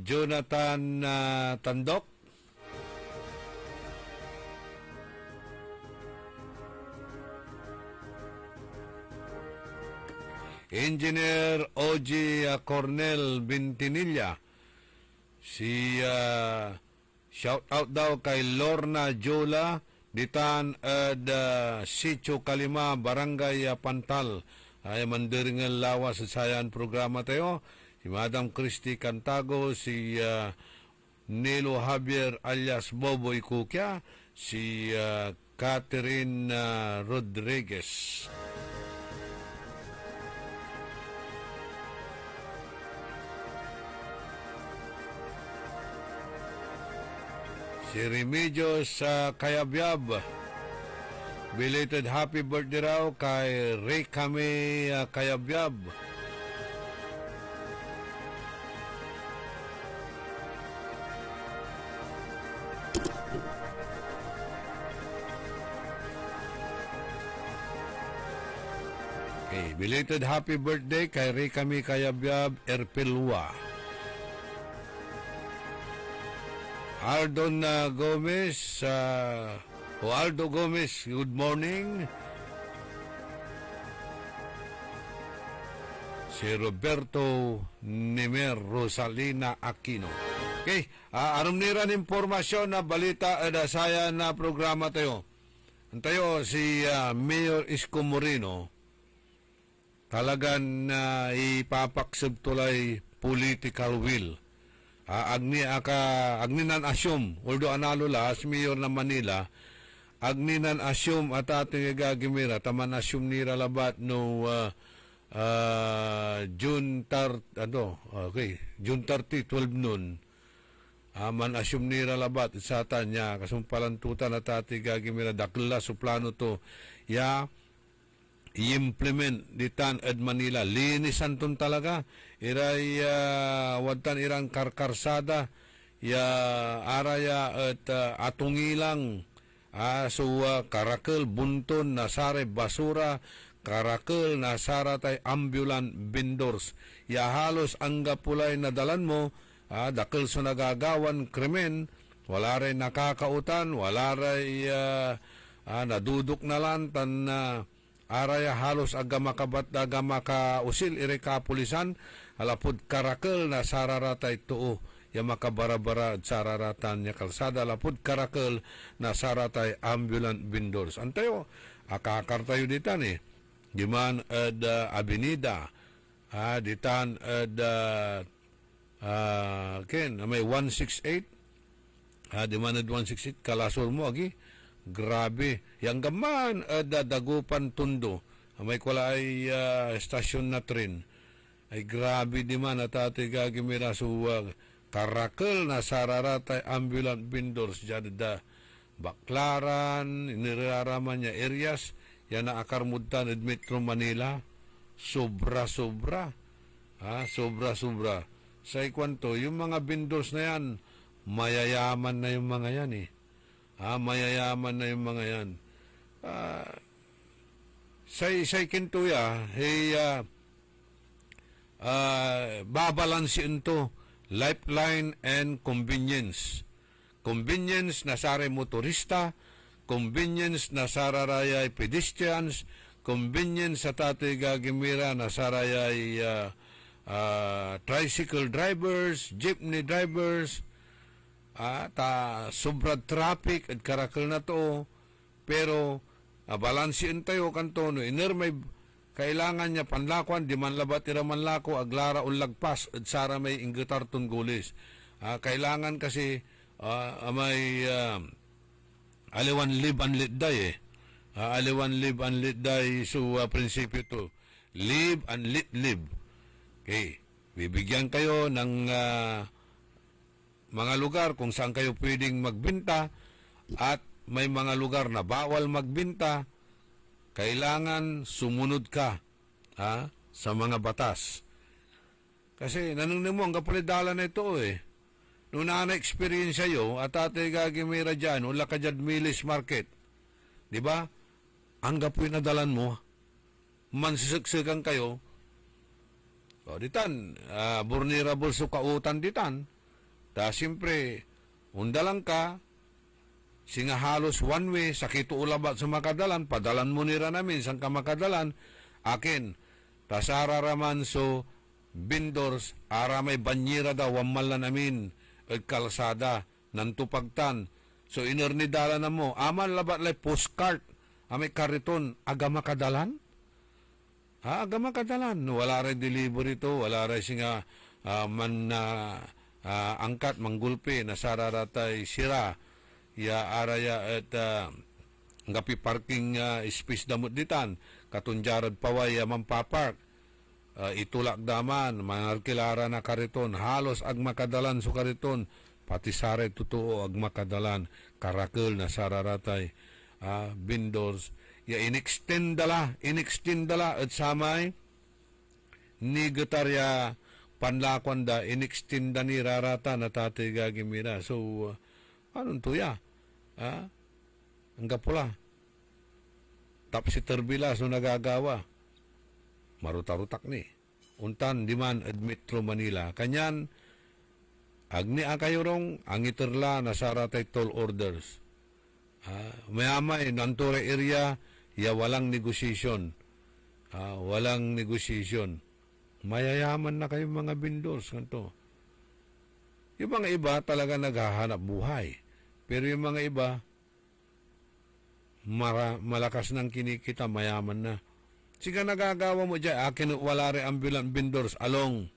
[SPEAKER 4] Jonathan Tandok. Engineer Oji Cornel Bintinilla. Si shout out daw kay Lorna Jola ditan Sitio Kalima, Barangay Pantal. Ay mandiringan lawas sa sayan programa tayo. Si Madam Christy Cantago, si Nilo Javier alias Boboy Kukya, si Catherine Rodriguez. Si Remedios Kayabyab. Belated happy birthday raw kay Rekame Kayabyab. Okay, belated happy birthday kay Rekame Kayabyab Erpelua. Aldon Gomez, Aldo Gomez, good morning. Si Roberto Nemer Rosalina Aquino. Okay, aram nira ng impormasyon na balita saya na programa tayo. Antayo si Mayor Isko Moreno talagan ipapaksab tulay political will. Agninan asyum, although analo la, as mayor ng Manila, agninan asyum at ating gagimira, taman asyum nira labat no June 30, June 30, 12 noon, man asyum nira labat, sa tanya, kasumpalantutan at ating gagimira, dakla so plano to, i-implement ditan ed Manila. Linisan ton talaga. Iray wadtan irang karkarsada. Araya at atungilang Karakel bunton na sare basura, karakel na saratay ambulant vendors. Ya halos angga pulay na dalan mo, dakil sa nagagawan krimen, wala rin nakakautan, wala rin nadudok na lang, tan araya halos aga makabat, aga makausil, iri kapulisan, halapod karakel na sararatay tuo. Ya makabarabara at sararatan niya kalsada, lapod karakel na saratay ambulant vendors. Antayo, akakar tayo ditan Diman ad Avenida, ditan ad may 168, diman ad 168, kalasor mo agi, grabe. Yang gaman ad Dagupan Tundo, may kula ay stasyon na tren, ay grabe diman at ati gagimira suwag, karakel na sararatay ambulant vendors jadda Baklaran, iniraraman niya areas, yan na akarmudan at Metro Manila, sobra-sobra. Sobra-sobra. Sa ikwanto, yung mga vendors na yan, mayayaman na yung mga yan mayayaman na yung mga yan. Sa ikintuya, babalansin to, lifeline and convenience. Convenience na sare motorista, convenience na sararayay pedestrians, convenience sa tatay gagimira na sarayay tricycle drivers, jeepney drivers, sobrang traffic at karakal na to, pero balansin tayo kanto, no, iner may kailangan niya panlakuan, di man labat iraman lako, aglara o lagpas, at sara may inggitar tunggulis. Kailangan kasi may aliwan live and let die aliwan live and let die, so prinsipyo to, live and let live. Okay, bibigyan kayo ng mga lugar kung saan kayo pwedeng magbenta at may mga lugar na bawal magbenta. Kailangan sumunod ka sa mga batas. Kasi nanungnin mo, ang kapalidala na ito Noong na-experience yo, at ate gagimira dyan, ula ka dyan Milis Market. Diba? Ang gapoy na dalan mo, mansisagsagan kayo, ditan, vulnerable sa kautan ditan. Siyempre, undalang ka, singa halos one way, sakito ulabat sa makadalan, padalan mo nira namin, sang ka makadalan, akin, tasararaman so, vendors, aramay banyira daw, wamal na namin, at kalsada, nantupagtan, so inernidala na mo, aman labat lay postcard, amay kariton, aga makadalan? Aga makadalan, wala rin delivery to, wala rin singa, angkat, manggulpi, nasararatay sira, ya araya at ngapi parking space damot ditan, katunjarad paway mampapark, itulak daman, manarkilara na kariton, halos ag makadalan so kariton, pati sare totoo ag makadalan, karakel na sararatay, vendors, ya inextend dala, at samay, nigatarya, panlakwan da, inextenda ni rarata na tatay gagimira. So, anong tuya? Ang kapula. Tapos si Terbila, so nagagawa. Maruta-rutak ni. Untan, diman, at Metro Manila. Kanyan, agni kayo rong, ang iterla na saratay toll orders. Mayamay, nantore area, ya walang negotiation. Walang negotiation. Mayayaman na kayo mga vendors kanto. Yung mga iba talaga naghahanap buhay. Pero yung mga iba malakas ng kinikita, mayaman na. Sige nagagawa mo dyan, akin wala rin ambulant vendors along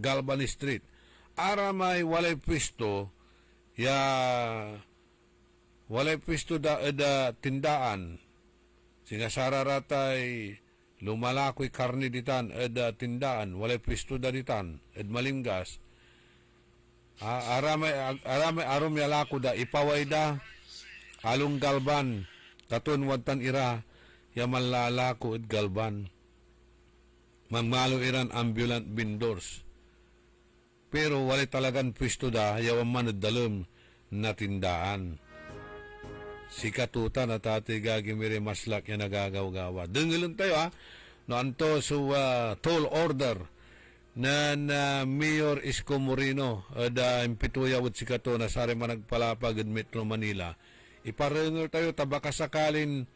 [SPEAKER 4] Galban Street. Aramay walay pwesto, walay pwesto da tindaan. Sige sararatay lumalakoy karni ditan ed tindaan, walay pwesto da ditan ed malinggas. Aramay arom yalako da ipaway da along Galban taton wadtan ira ya malalako ed Galban. Mamalo iran ambulant vendors. Pero walay talagan pwesto da yawan man ed dalem na tindaan. si katutan at ati gagimiri maslak yan nagagaw-gawa. Dengilin tayo no anto so toll order na Mayor Isko Moreno da impituya wad si kato na sari managpalapag at Metro Manila. Iparengel tayo tabaka sakalin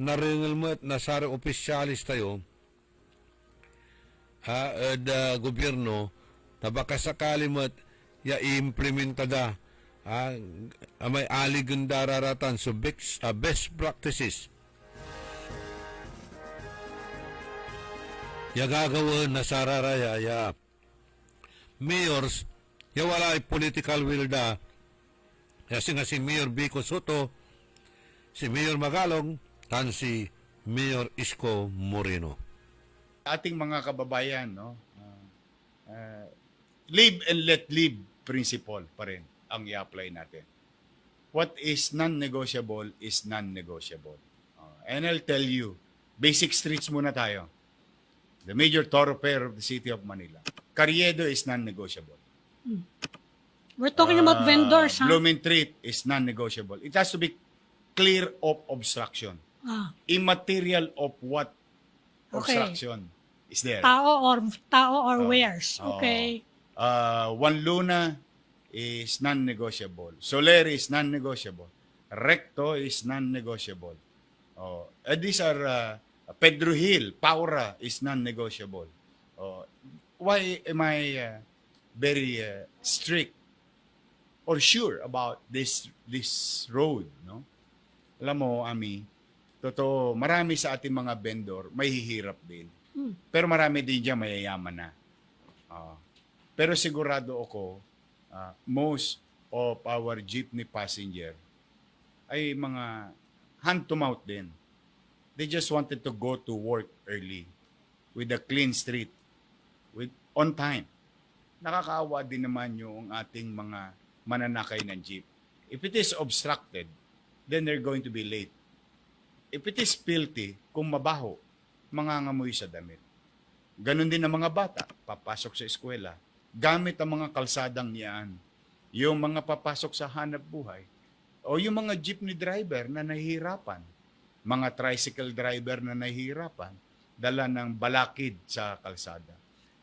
[SPEAKER 4] narengel mo at nasari opisyalis tayo da gobyerno tabaka sakali mo at i-implementa da may aligan dararatan so best practices ya gagawin na sararaya ya mayors ya wala ay political will da kasi nga si Mayor Vico Soto, si Mayor Magalong tan si Mayor Isko Moreno.
[SPEAKER 17] Ating mga kababayan, no, live and let live principle pa rin ang i-apply natin. What is non-negotiable is non-negotiable. And I'll tell you, basic streets muna tayo. The major thoroughfare of the city of Manila. Carriedo is non-negotiable.
[SPEAKER 18] We're talking about vendors, huh?
[SPEAKER 17] Blooming Street is non-negotiable. It has to be clear of obstruction. Immaterial of what obstruction is there.
[SPEAKER 18] Tao or wares. Okay.
[SPEAKER 17] Juan Luna is non-negotiable. Soler is non-negotiable. Recto is non-negotiable. These are Pedro Hill, Paura is non-negotiable. Why am I very strict or sure about this road? No? Alam mo, Ami, totoo, marami sa ating mga vendor may hihirap din. Pero marami din dyan mayayaman na. Pero sigurado ako, most of our jeepney passenger ay mga hand-to-mouth din. They just wanted to go to work early with a clean street, on time. Nakakaawa din naman yung ating mga mananakay ng jeep. If it is obstructed, then they're going to be late. If it is filthy, kung mabaho, mangangamoy sa damit. Ganon din ang mga bata, papasok sa eskwela. Gamit ang mga kalsadang yan. Yung mga papasok sa hanap buhay. O yung mga jeepney driver na nahihirapan. Mga tricycle driver na nahihirapan. Dala ng balakid sa kalsada.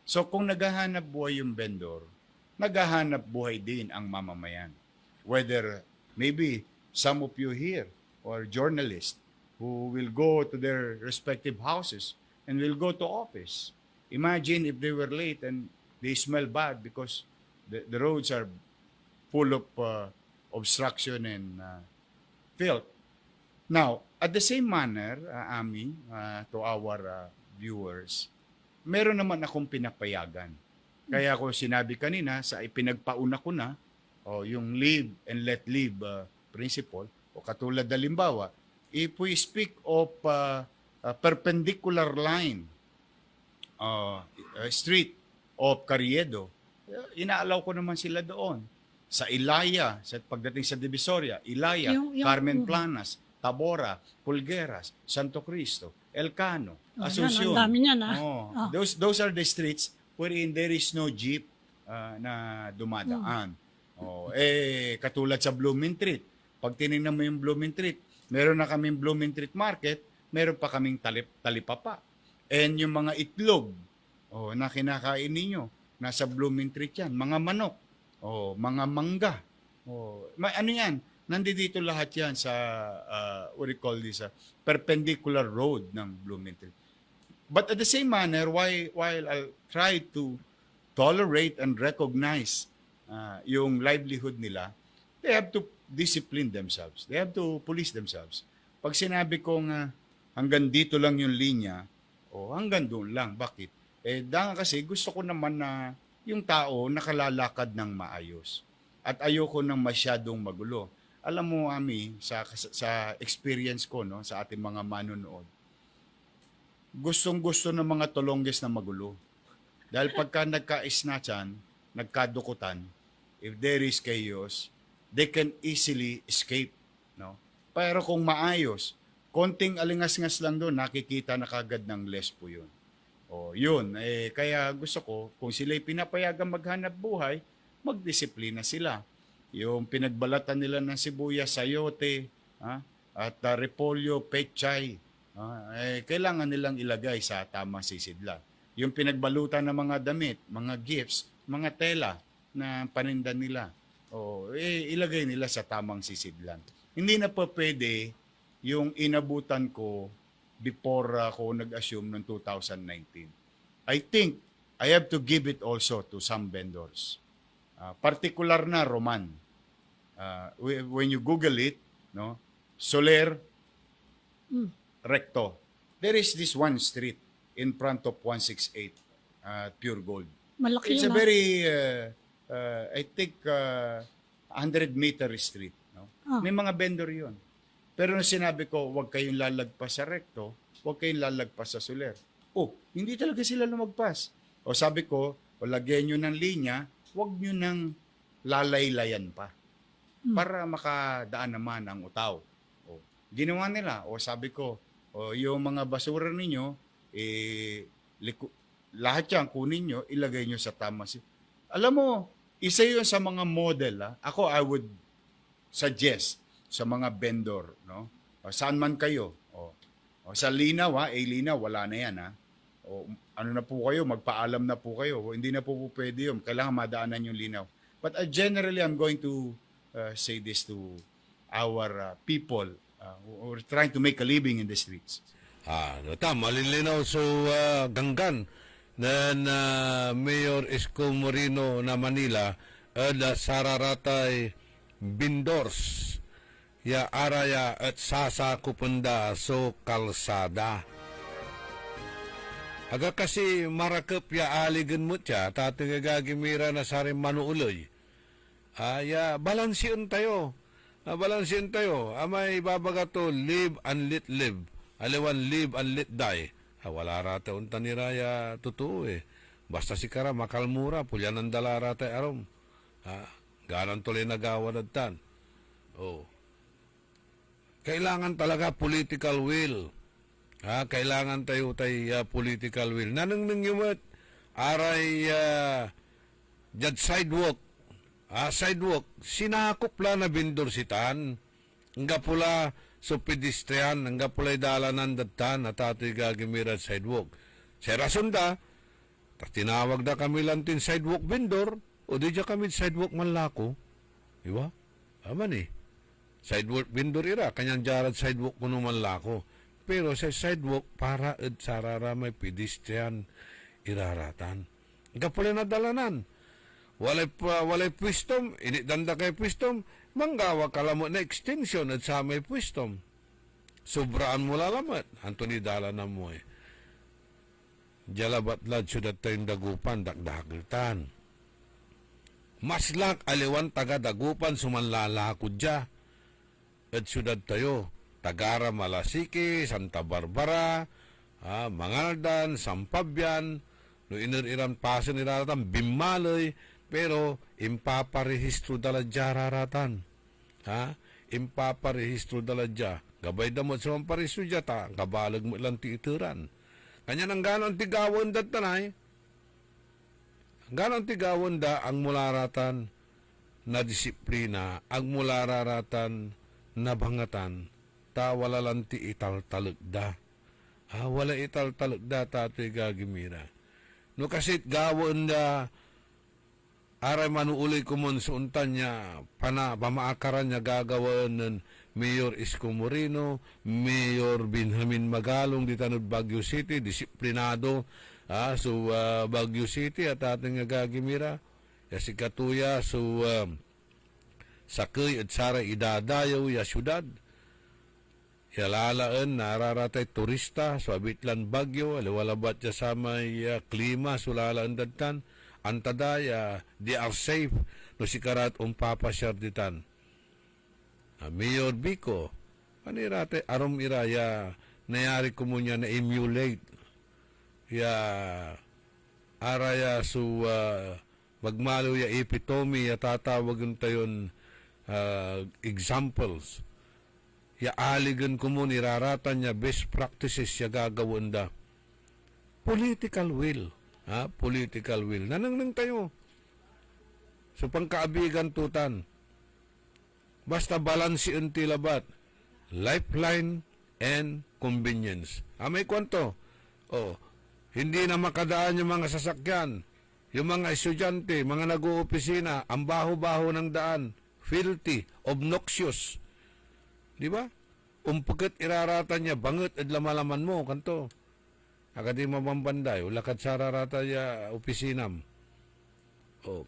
[SPEAKER 17] So kung naghahanap buhay yung vendor, naghahanap buhay din ang mamamayan. Whether maybe some of you here or journalists who will go to their respective houses and will go to office. Imagine if they were late and they smell bad because the roads are full of obstruction and filth. Now, at the same manner, Ami, to our viewers, meron naman akong pinapayagan. Kaya ako sinabi kanina, sa ipinagpauna ko na, yung live and let live principle, o katulad halimbawa, if we speak of a perpendicular line, street of Carriedo, inaalaw ko naman sila doon. Sa Ilaya, sa pagdating sa Divisoria, Ilaya, Carmen Planas, Tabora, Pulgueras, Santo Cristo, Elcano, Asuncion.
[SPEAKER 18] Ang dami niyan,
[SPEAKER 17] Those are the streets wherein there is no jeep na dumadaan. Katulad sa Blooming Street. Pag tinignan mo yung Blooming Street, meron na kaming Blooming Street Market, meron pa kaming talipapa. And yung mga itlog na kinakain ninyo, nasa Blooming Street yan. Mga manok, mga mangga. Ano yan? Nandito lahat yan sa, what we call this, perpendicular road ng Blooming Street. But at the same manner, while I'll try to tolerate and recognize yung livelihood nila, they have to discipline themselves. They have to police themselves. Pag sinabi kong hanggang dito lang yung linya, hanggang doon lang. Bakit? Dahil kasi gusto ko naman na yung tao nakalalakad ng maayos. At ayoko nang masyadong magulo. Alam mo, Ami, sa experience ko, no, sa ating mga manonood, gustong-gusto ng mga tolongges na magulo. Dahil pagka nagka-isnatchan, nagkadukutan, if there is chaos, they can easily escape. No? Pero kung maayos, konting alingas-ngas lang doon, nakikita na kagad ng lespo yun. Yun. Kaya gusto ko, kung sila'y pinapayagang maghanap buhay, magdisiplina sila. Yung pinagbalatan nila ng sibuyas, sayote, at repolyo, pechay, kailangan nilang ilagay sa tamang sisidlan. Yung pinagbalutan ng mga damit, mga gifts, mga tela na paninda nila, ilagay nila sa tamang sisidlan. Hindi na pa pwede yung inabutan ko before ako nag-assume noong 2019. I think I have to give it also to some vendors. Particular na Roman. When you Google it, no, Soler, Recto, there is this one street in front of 168 Pure Gold.
[SPEAKER 18] Malaki
[SPEAKER 17] It's
[SPEAKER 18] yun,
[SPEAKER 17] a very, I think, 100-meter street. No? May mga vendor yun. Pero nung sinabi ko, huwag kayong lalagpas sa Recto, huwag kayong lalagpas sa Soler. Hindi talaga sila lumagpas. O sabi ko, lagyan nyo ng linya, huwag nyo nang lalaylayan pa. Para makadaan naman ang utaw. Ginawa nila. Sabi ko, yung mga basura ninyo, lahat yan, kunin nyo, ilagay nyo sa tama. Alam mo, isa yun sa mga model. Ako, I would suggest sa mga vendor, no? Saan man kayo. Sa linaw, linaw, wala na yan. Ano na po kayo, magpaalam na po kayo. Hindi na po pwede yun. Kailangan madaanan yung linaw. But generally, I'm going to say this to our people who are trying to make a living in the streets.
[SPEAKER 4] Malilinaw so ganggan na Mayor Isko Moreno na Manila sararatay bindors ya araya at sasa kupunda so kalsada. Aga kasi marakap ya aligan mo tiya, tating gagimira na sari manuuloy. Balansiyon tayo. Balansiyon tayo. Amay babaga to, live and let live. Aliwan, live and let die. Wala rata unta ni Raya, totoo Basta si Kara, makalmura, pulyan ang dala rata arom. Ganon tuloy nagawa dadtan. Kailangan talaga political will. Kailangan tayo political will. Nanang nangyumat, aray jad sidewalk. Sidewalk, sinakop la na bindor sitan. Nga pula so pedestrian, nga pula dalanan datan at ato'y gagimiran sidewalk. Sa rason da, tinawag da kami lang tin sidewalk vendor, o di dya kami sidewalk manlako. Diba? Aman sidewalk vendor ira, kanyang jarad sidewalk kuno manlako. Pero sa sidewalk, para sarara may pedestrian iraratan. Nga pula na dalanan. Walay pwistom, initanda kay pwistom, manggawa kalamo na extension at sa may pwistom. Sobraan mo lalamat, Anthony dala na mo Jalabatlad sudat tayong dagupan, dakdakiltan. Maslak aliwan taga dagupan sumanlalakod dya. At sudat tayo, Tagara Malasiki, Santa Barbara, Mangaldan, Sampabyan, no iniriran paso niraratan, Bimaloy, pero impaparehistro dala jararatan. Impaparehistro dala dya. Gabay damot sa mamparehisto dya ta, kabalag mo lang tiituran. Kanya nang ganon tigawon dat tanay. Ganon tigawon da ang mularatan na disiplina, ang mularatan na bangatan, ta wala lang ti ital-talagda. Wala ital-talagda tato'y gagimira. No kasit gawon da aray manuuloy kumon sa untan niya, pamaakaran niya gagawan ng Mayor Isko Moreno, Mayor Benjamin Magalong, di tanod Baguio City, disiplinado, Baguio City, at ating gagimira, si Katuya, sakay at sara idadayaw, ya syudad, lalaan, nararatay turista, abitlan Baguio, aliwalabat ya sa may klima, lalaan dadtan, antaday, they are safe, no si karat papasyar ditan. Mayor Bico, anirate, arom iraya, nayari ko mo niya na emulate, araya magmalo ya epitome, tatawagan tayon examples, aligan ko mo niraratan niya best practices gagawin da. Political will. Political will. Nanang tayo. So pangkaabigan tutan. Basta balansi unti labat. lifeline and convenience. May kwento. Hindi na makadaan yung mga sasakyan, yung mga estudyante, mga nag-oopisina, ang baho-baho ng daan, filthy, obnoxious. Di ba? Pagkat irarata niya, banget at lamalaman mo, kanto. Akadi mabambanday, ulakad sa rarata ya opisinam.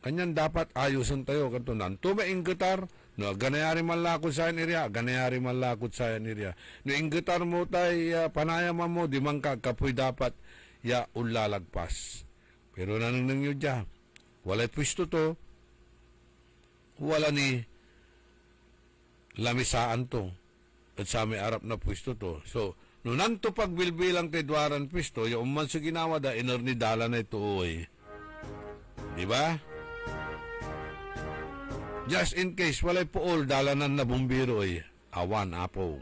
[SPEAKER 4] Kanyan dapat ayusan tayo, kanto. Nanto mainggitar, no, ganayari malakot sa area, ganayari malakot sa area. No, inggitar mo tayo, panayaman mo, di man kapoy dapat, ya ulalagpas. Pero nanang yun dya, walay pwisto to, wala ni lamisaan to. At sa may arap na pwisto to. So, nung to pagbilbilang kay Dwaran pwisto, yung man sa ginawa da, inornidala na ito oy. Diba? Just in case, walay pool, dalanan na bumbiro oy. Awan, apo.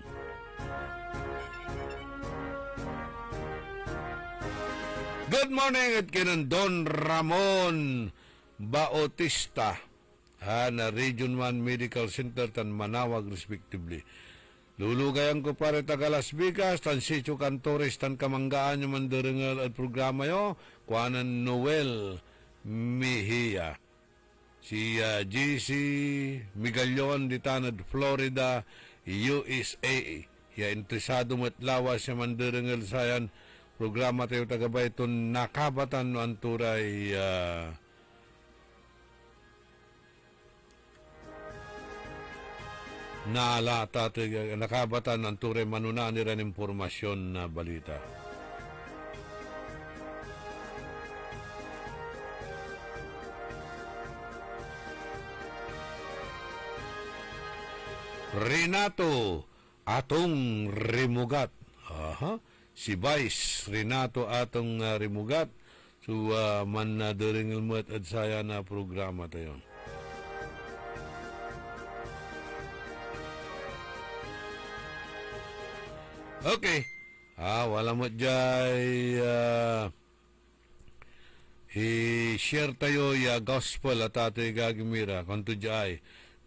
[SPEAKER 4] Good morning at kinan Don Ramon Bautista na Region 1 Medical Center tan Manawag respectively. Lulugayan ko pare taga Las Vegas, tan Sitio Cantores, tan Kamanggaan yung mandarengal at programa yo, kuanan Noel Mejia. Si GC Migallon di Tanad, Florida, USA. Ya interesado matlawas sa mandarengal sayan, programa tayo taga Bayton, nakabatan no anturay naalata nakabatan ng ture manunani rin impormasyon na balita. Renato atong rimugat. Si Vice Renato atong rimugat. So man na during ilmat at saya na programa tayo. Okay. Wala mo dyan. I-share tayo yung gospel at ato'y gagimira. Kanto dyan.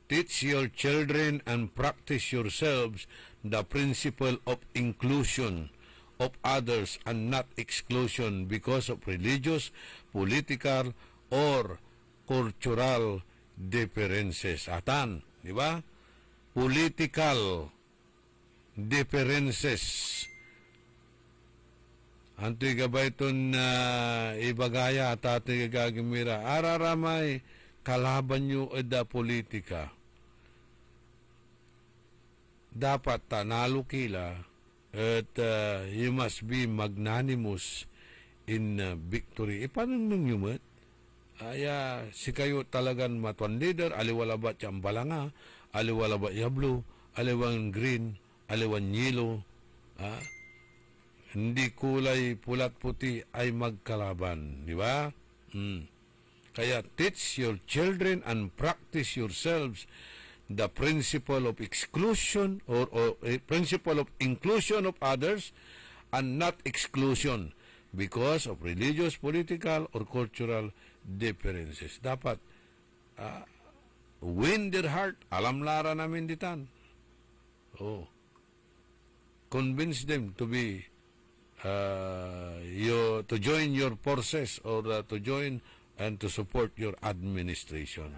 [SPEAKER 4] Teach your children and practice yourselves the principle of inclusion of others and not exclusion because of religious, political, or cultural differences. Atan, di ba? Political differences. Anto'y gabay ito na ibagaya at ato'y gagimira. Araramay kalaban nyo da politika. Dapat tanalo kila at you must be magnanimous in victory. Paano nang yumat? Si kayo talagang matuan leader, aliwala ba tiyang balanga, aliwala ba yablo, aliwang green, aliwan yelo, hindi kulay pulat puti ay magkalaban, di ba? Kaya teach your children and practice yourselves the principle of exclusion or principle of inclusion of others and not exclusion because of religious, political, or cultural differences. Dapat win their heart. Alam lara namin ditan. Convince them to be to join your forces or to join and to support your administration.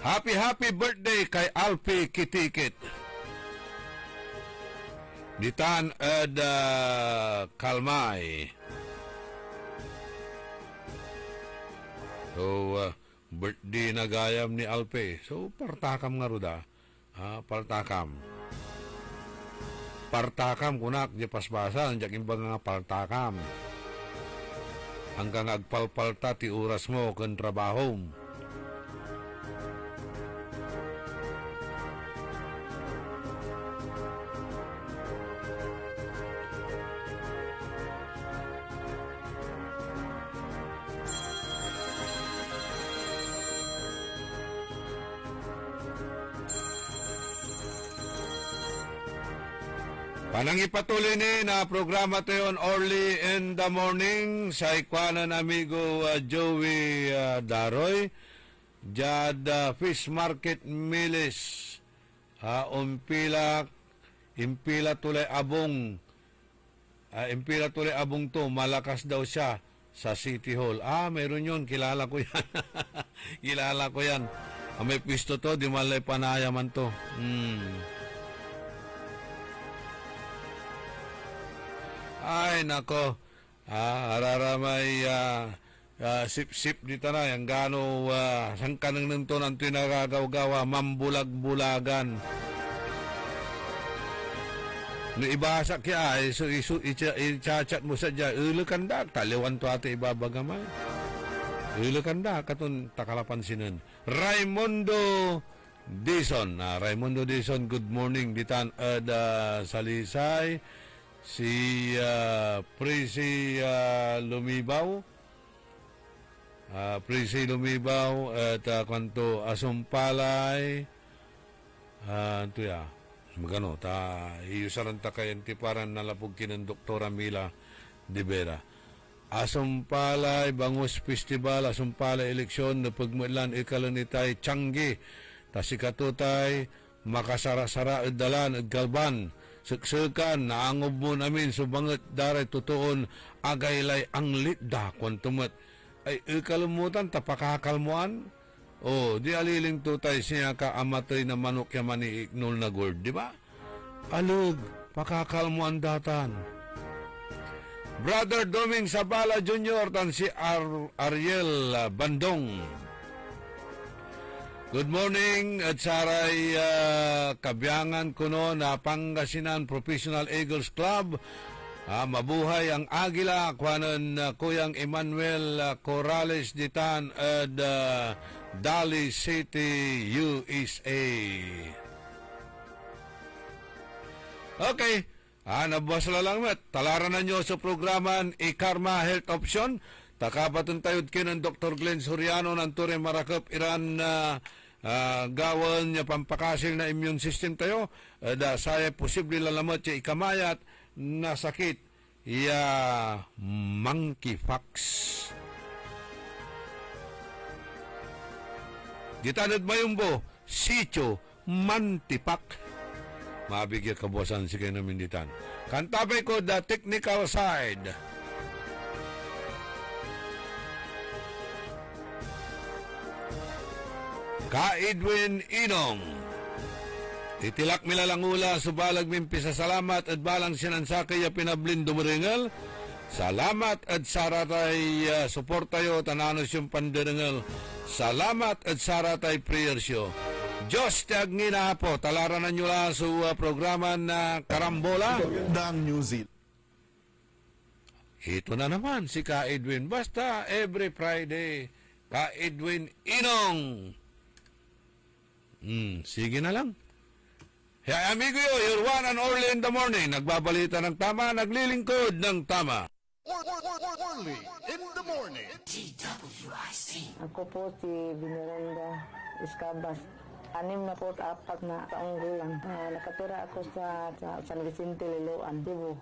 [SPEAKER 4] Happy birthday kay Alpi Kitikit. Ditan ed Kalmay. So birthday na gayam ni Alpe. So, partakam nga ruda. Partakam. Partakam kunak, di paspasan, jakin ba nga partakam. Hanggang agpalpalta ti oras mo kan trabaho. Panang ipatuloy ni na programa tayo early in the morning sa ikwanan amigo Joey Daroy. Jad Fish Market Milis. Impila tulay abong. Impila tulay abong to. Malakas daw siya sa City Hall. Meron yun. Kilala ko yan. Kilala ko yan. May pisto to. Di malay panayaman to. Ay, nako. Araramay sip-sip dito na. Yang gano sangkanang nito ng tinagagaw-gawa. Mambulag-bulagan. No ibasa kaya so i-chat mo sa dya ulo kanda taliwan to ate ibabagamay ulo kanda katon takalapan sinan Raimundo Dison Raimundo Dison, good morning ditan Salisay si Prisi Lumibaw at kwanto Asumpalay ito ya magano iusaran ta kay antiparan nalapog kinan Doktora Mila de Vera. Asumpalay Bangus Festival, Asumpalay eleksyon na pagmulan ikalanitay Changi ta si katutay makasara-sara dalan ed galban suksukan naangob mo namin subanget daray tutuon agaylay ang litda kwantumet ay ikalimutan tapakakalmuan. Di aliling tutay siya ka amatay na manok yaman ni Ignol na gold, di ba? Alug, pakakalmo ang datan. Brother Doming Sabala Jr. tan si Ariel Bandong. Good morning at saray kabiyangan kuno na Pangasinan Professional Eagles Club. Mabuhay ang Agila, kuhanan Kuyang Emmanuel Corrales ditan at Dali City, USA. Okay. Nabas lang met. Talaran na nyo sa programan Ikarma Health Option. Takapatan tayo kinan Dr. Glenn Soriano ng Ture Marakop Iran gawan niya pampakasil na immune system tayo. Saya posible lalamat siya ikamayat na sakit. Monkeypox. Gitanod mayumbo, sityo, mantipak. Mabigyan kabuasan si kayo namin ditan. Kantabay ko the technical side. Ka Edwin Inong. Titilak milalangula subalag mimpi sa salamat at balang sinansakay pinablin dumaringal. Salamat at saratay suportayo tananos yung pandiringal. Salamat at saratay prayersyo. Diyos tiagngina po. Talaran nyo lang sa programa na Karambola.
[SPEAKER 3] Dan New Zealand.
[SPEAKER 4] Ito na naman si Ka Edwin. Basta every Friday, Ka Edwin Inong. Sige na lang. Hey, amigo, your one and only in the morning. Nagbabalita ng tama, naglilingkod ng tama.
[SPEAKER 3] Only in the morning.
[SPEAKER 5] Ako po si Veneranda Escabas. 64 na taong gulang. Nakatira ako sa San Vicente, Liloan, Cebu.